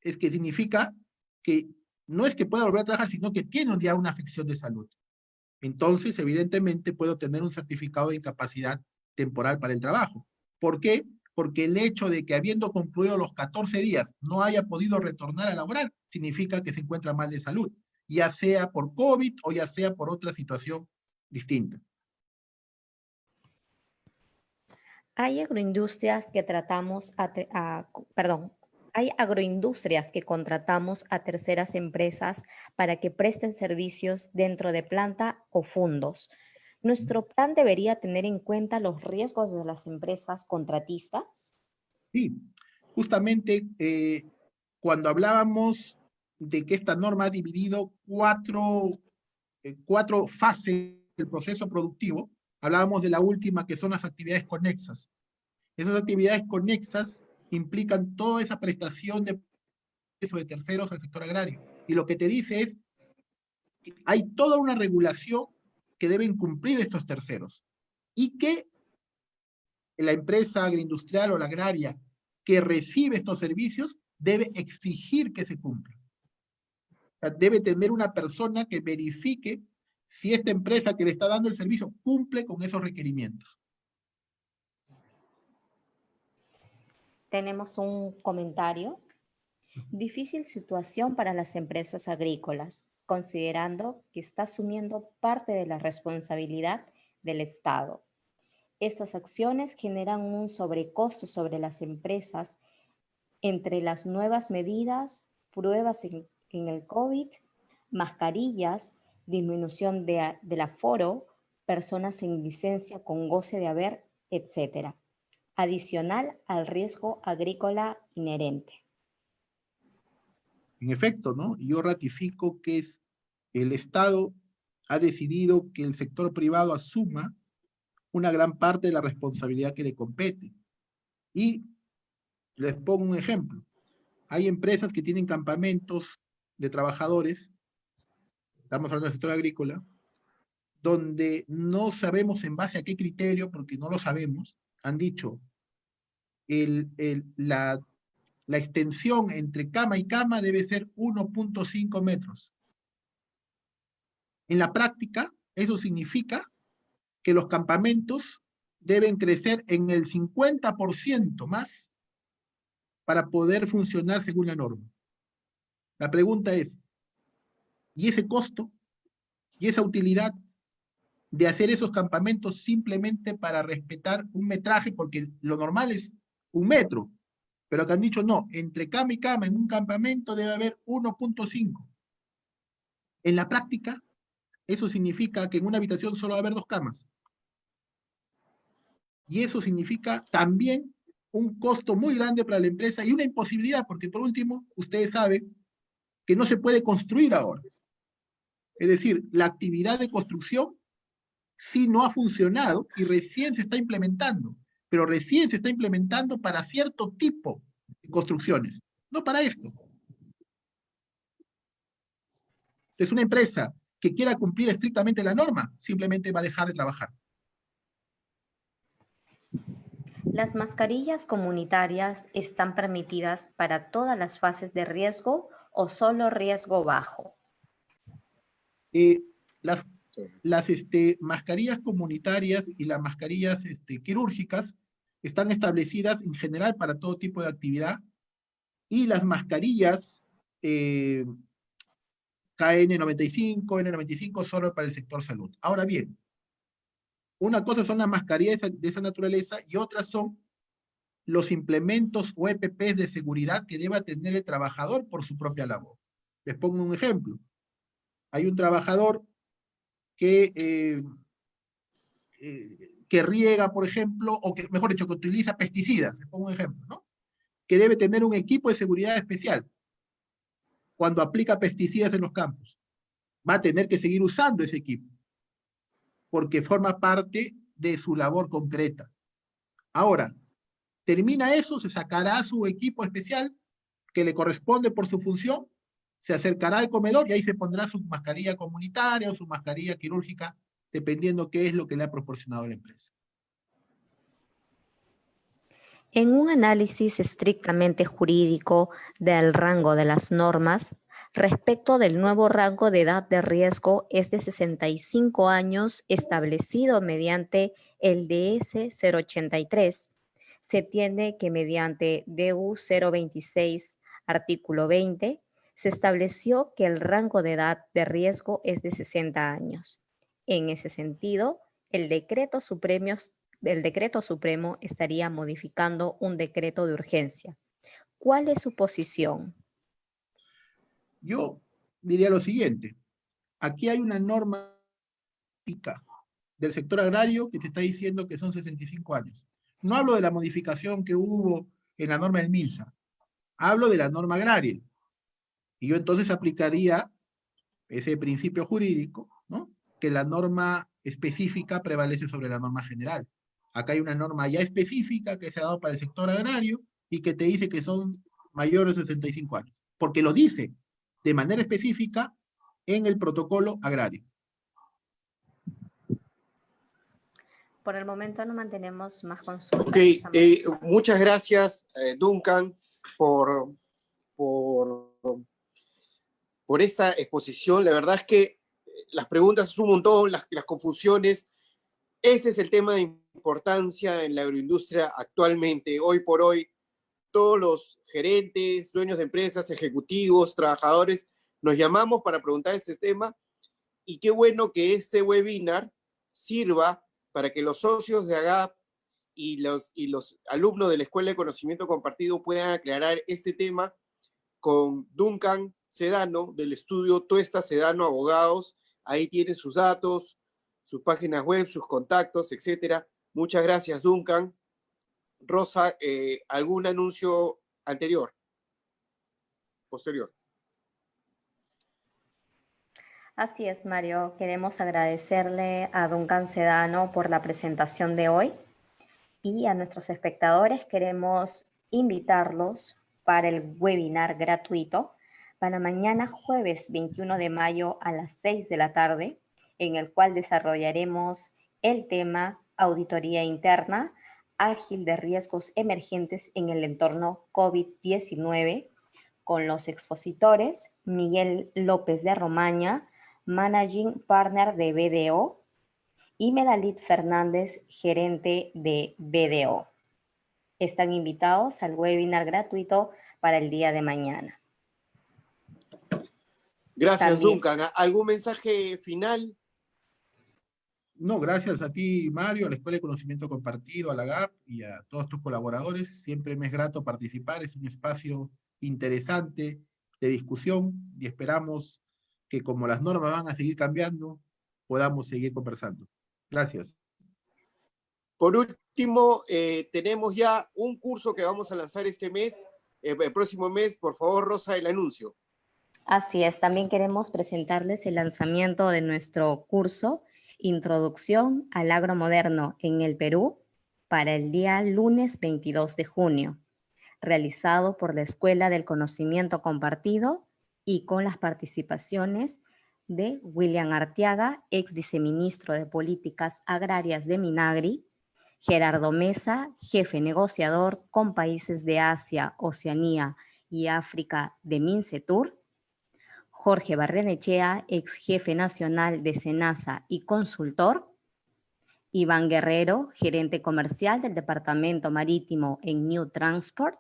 es que significa que no es que pueda volver a trabajar, sino que tiene ya una afección de salud. Entonces, evidentemente, puedo tener un certificado de incapacidad temporal para el trabajo. ¿Por qué? Porque el hecho de que habiendo concluido los 14 días no haya podido retornar a laborar, significa que se encuentra mal de salud, ya sea por COVID o ya sea por otra situación distinta. Hay agroindustrias que hay agroindustrias que contratamos a terceras empresas para que presten servicios dentro de planta o fundos. ¿Nuestro plan debería tener en cuenta los riesgos de las empresas contratistas? Sí, justamente cuando hablábamos de que esta norma ha dividido cuatro fases del proceso productivo, hablábamos de la última, que son las actividades conexas. Esas actividades conexas implican toda esa prestación de terceros al sector agrario. Y lo que te dice es que hay toda una regulación que deben cumplir estos terceros y que la empresa agroindustrial o la agraria que recibe estos servicios debe exigir que se cumplan. O sea, debe tener una persona que verifique si esta empresa que le está dando el servicio cumple con esos requerimientos. Tenemos un comentario. Difícil situación para las empresas agrícolas, considerando que está asumiendo parte de la responsabilidad del Estado. Estas acciones generan un sobrecosto sobre las empresas entre las nuevas medidas, pruebas en el COVID, mascarillas, disminución del aforo, personas sin licencia con goce de haber, etc., adicional al riesgo agrícola inherente. En efecto, ¿no? Yo ratifico que el Estado ha decidido que el sector privado asuma una gran parte de la responsabilidad que le compete. Y les pongo un ejemplo. Hay empresas que tienen campamentos de trabajadores, estamos hablando del sector agrícola, donde no sabemos en base a qué criterio, porque no lo sabemos, han dicho, la extensión entre cama y cama debe ser 1.5 metros. En la práctica, eso significa que los campamentos deben crecer en el 50% más para poder funcionar según la norma. La pregunta es, ¿y ese costo y esa utilidad de hacer esos campamentos simplemente para respetar un metraje? Porque lo normal es 1 metro, pero que han dicho no, entre cama y cama en un campamento debe haber 1.5. En la práctica, eso significa que en una habitación solo va a haber 2 camas. Y eso significa también un costo muy grande para la empresa y una imposibilidad, porque por último, ustedes saben que no se puede construir ahora. Es decir, la actividad de construcción sí no ha funcionado y recién se está implementando, pero recién se está implementando para cierto tipo de construcciones, no para esto. Es una empresa que quiera cumplir estrictamente la norma, simplemente va a dejar de trabajar. ¿Las mascarillas comunitarias están permitidas para todas las fases de riesgo o solo riesgo bajo? Las mascarillas comunitarias y las mascarillas quirúrgicas están establecidas en general para todo tipo de actividad, y las mascarillas KN95, N95 solo para el sector salud. Ahora bien, una cosa son las mascarillas de esa naturaleza y otras son los implementos o EPPs de seguridad que deba tener el trabajador por su propia labor. Les pongo un ejemplo. Hay un trabajador que riega, por ejemplo, o que, mejor dicho, que utiliza pesticidas, les pongo un ejemplo, ¿no? Que debe tener un equipo de seguridad especial cuando aplica pesticidas en los campos. Va a tener que seguir usando ese equipo, porque forma parte de su labor concreta. Ahora, termina eso, se sacará su equipo especial que le corresponde por su función, se acercará al comedor y ahí se pondrá su mascarilla comunitaria o su mascarilla quirúrgica, dependiendo qué es lo que le ha proporcionado la empresa. En un análisis estrictamente jurídico del rango de las normas, respecto del nuevo rango de edad de riesgo es de 65 años establecido mediante el DS 083, se entiende que mediante DU 026, artículo 20, se estableció que el rango de edad de riesgo es de 60 años. En ese sentido, el decreto supremo estaría modificando un decreto de urgencia. ¿Cuál es su posición? Yo diría lo siguiente. Aquí hay una norma del sector agrario que te está diciendo que son 65 años. No hablo de la modificación que hubo en la norma del MINSA. Hablo de la norma agraria. Y yo entonces aplicaría ese principio jurídico, ¿no? Que la norma específica prevalece sobre la norma general. Acá hay una norma ya específica que se ha dado para el sector agrario y que te dice que son mayores de 65 años, porque lo dice de manera específica en el protocolo agrario. Por el momento no mantenemos más consultas. Ok, muchas gracias, Duncan, por esta exposición. La verdad es que las preguntas son un montón, las confusiones. Ese es el tema de importancia en la agroindustria actualmente. Hoy por hoy, todos los gerentes, dueños de empresas, ejecutivos, trabajadores, nos llamamos para preguntar ese tema, y qué bueno que este webinar sirva para que los socios de AGAP y los alumnos de la Escuela de Conocimiento Compartido puedan aclarar este tema con Duncan Sedano, del estudio Tuesta Sedano Abogados. Ahí tienen sus datos, sus páginas web, sus contactos, etcétera. Muchas gracias, Duncan. Rosa, ¿algún anuncio anterior? Posterior. Así es, Mario. Queremos agradecerle a Duncan Sedano por la presentación de hoy y a nuestros espectadores queremos invitarlos para el webinar gratuito para mañana jueves 21 de mayo a las 6 de la tarde, en el cual desarrollaremos el tema Auditoría Interna ágil de riesgos emergentes en el entorno COVID-19, con los expositores Miguel López de Romaña, Managing Partner de BDO, y Medalit Fernández, gerente de BDO. Están invitados al webinar gratuito para el día de mañana. Gracias, También, Duncan. ¿Algún mensaje final? No, gracias a ti, Mario, a la Escuela de Conocimiento Compartido, a la GAP y a todos tus colaboradores. Siempre me es grato participar, es un espacio interesante de discusión y esperamos que como las normas van a seguir cambiando, podamos seguir conversando. Gracias. Por último, tenemos ya un curso que vamos a lanzar este mes, el próximo mes. Por favor, Rosa, el anuncio. así es, también queremos presentarles el lanzamiento de nuestro curso Introducción al Agro Moderno en el Perú para el día lunes 22 de junio, realizado por la Escuela del Conocimiento Compartido y con las participaciones de William Arteaga, ex viceministro de Políticas Agrarias de Minagri, Gerardo Mesa, jefe negociador con países de Asia, Oceanía y África de Mincetur, Jorge Barrenechea, ex jefe nacional de SENASA y consultor, Iván Guerrero, gerente comercial del Departamento Marítimo en New Transport,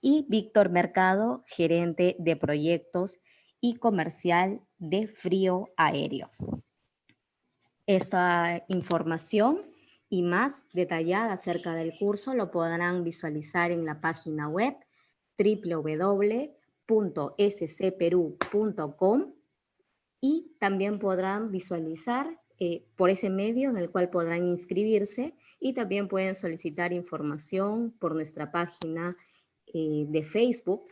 y Víctor Mercado, gerente de proyectos y comercial de Frío Aéreo. Esta información y más detallada acerca del curso lo podrán visualizar en la página web www.scperu.com y también podrán visualizar por ese medio en el cual podrán inscribirse y también pueden solicitar información por nuestra página de Facebook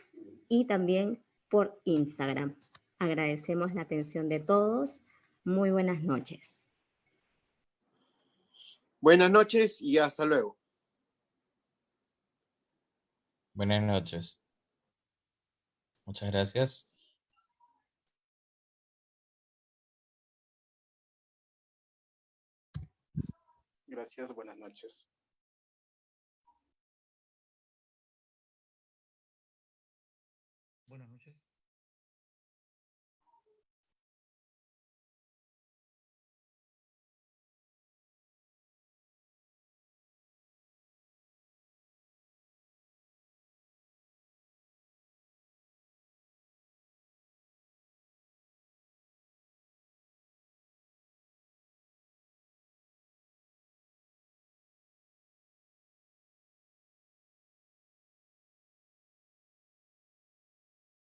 y también por Instagram. Agradecemos la atención de todos. Muy buenas noches. Buenas noches y hasta luego. Buenas noches. Muchas gracias. Gracias, buenas noches. Buenas noches.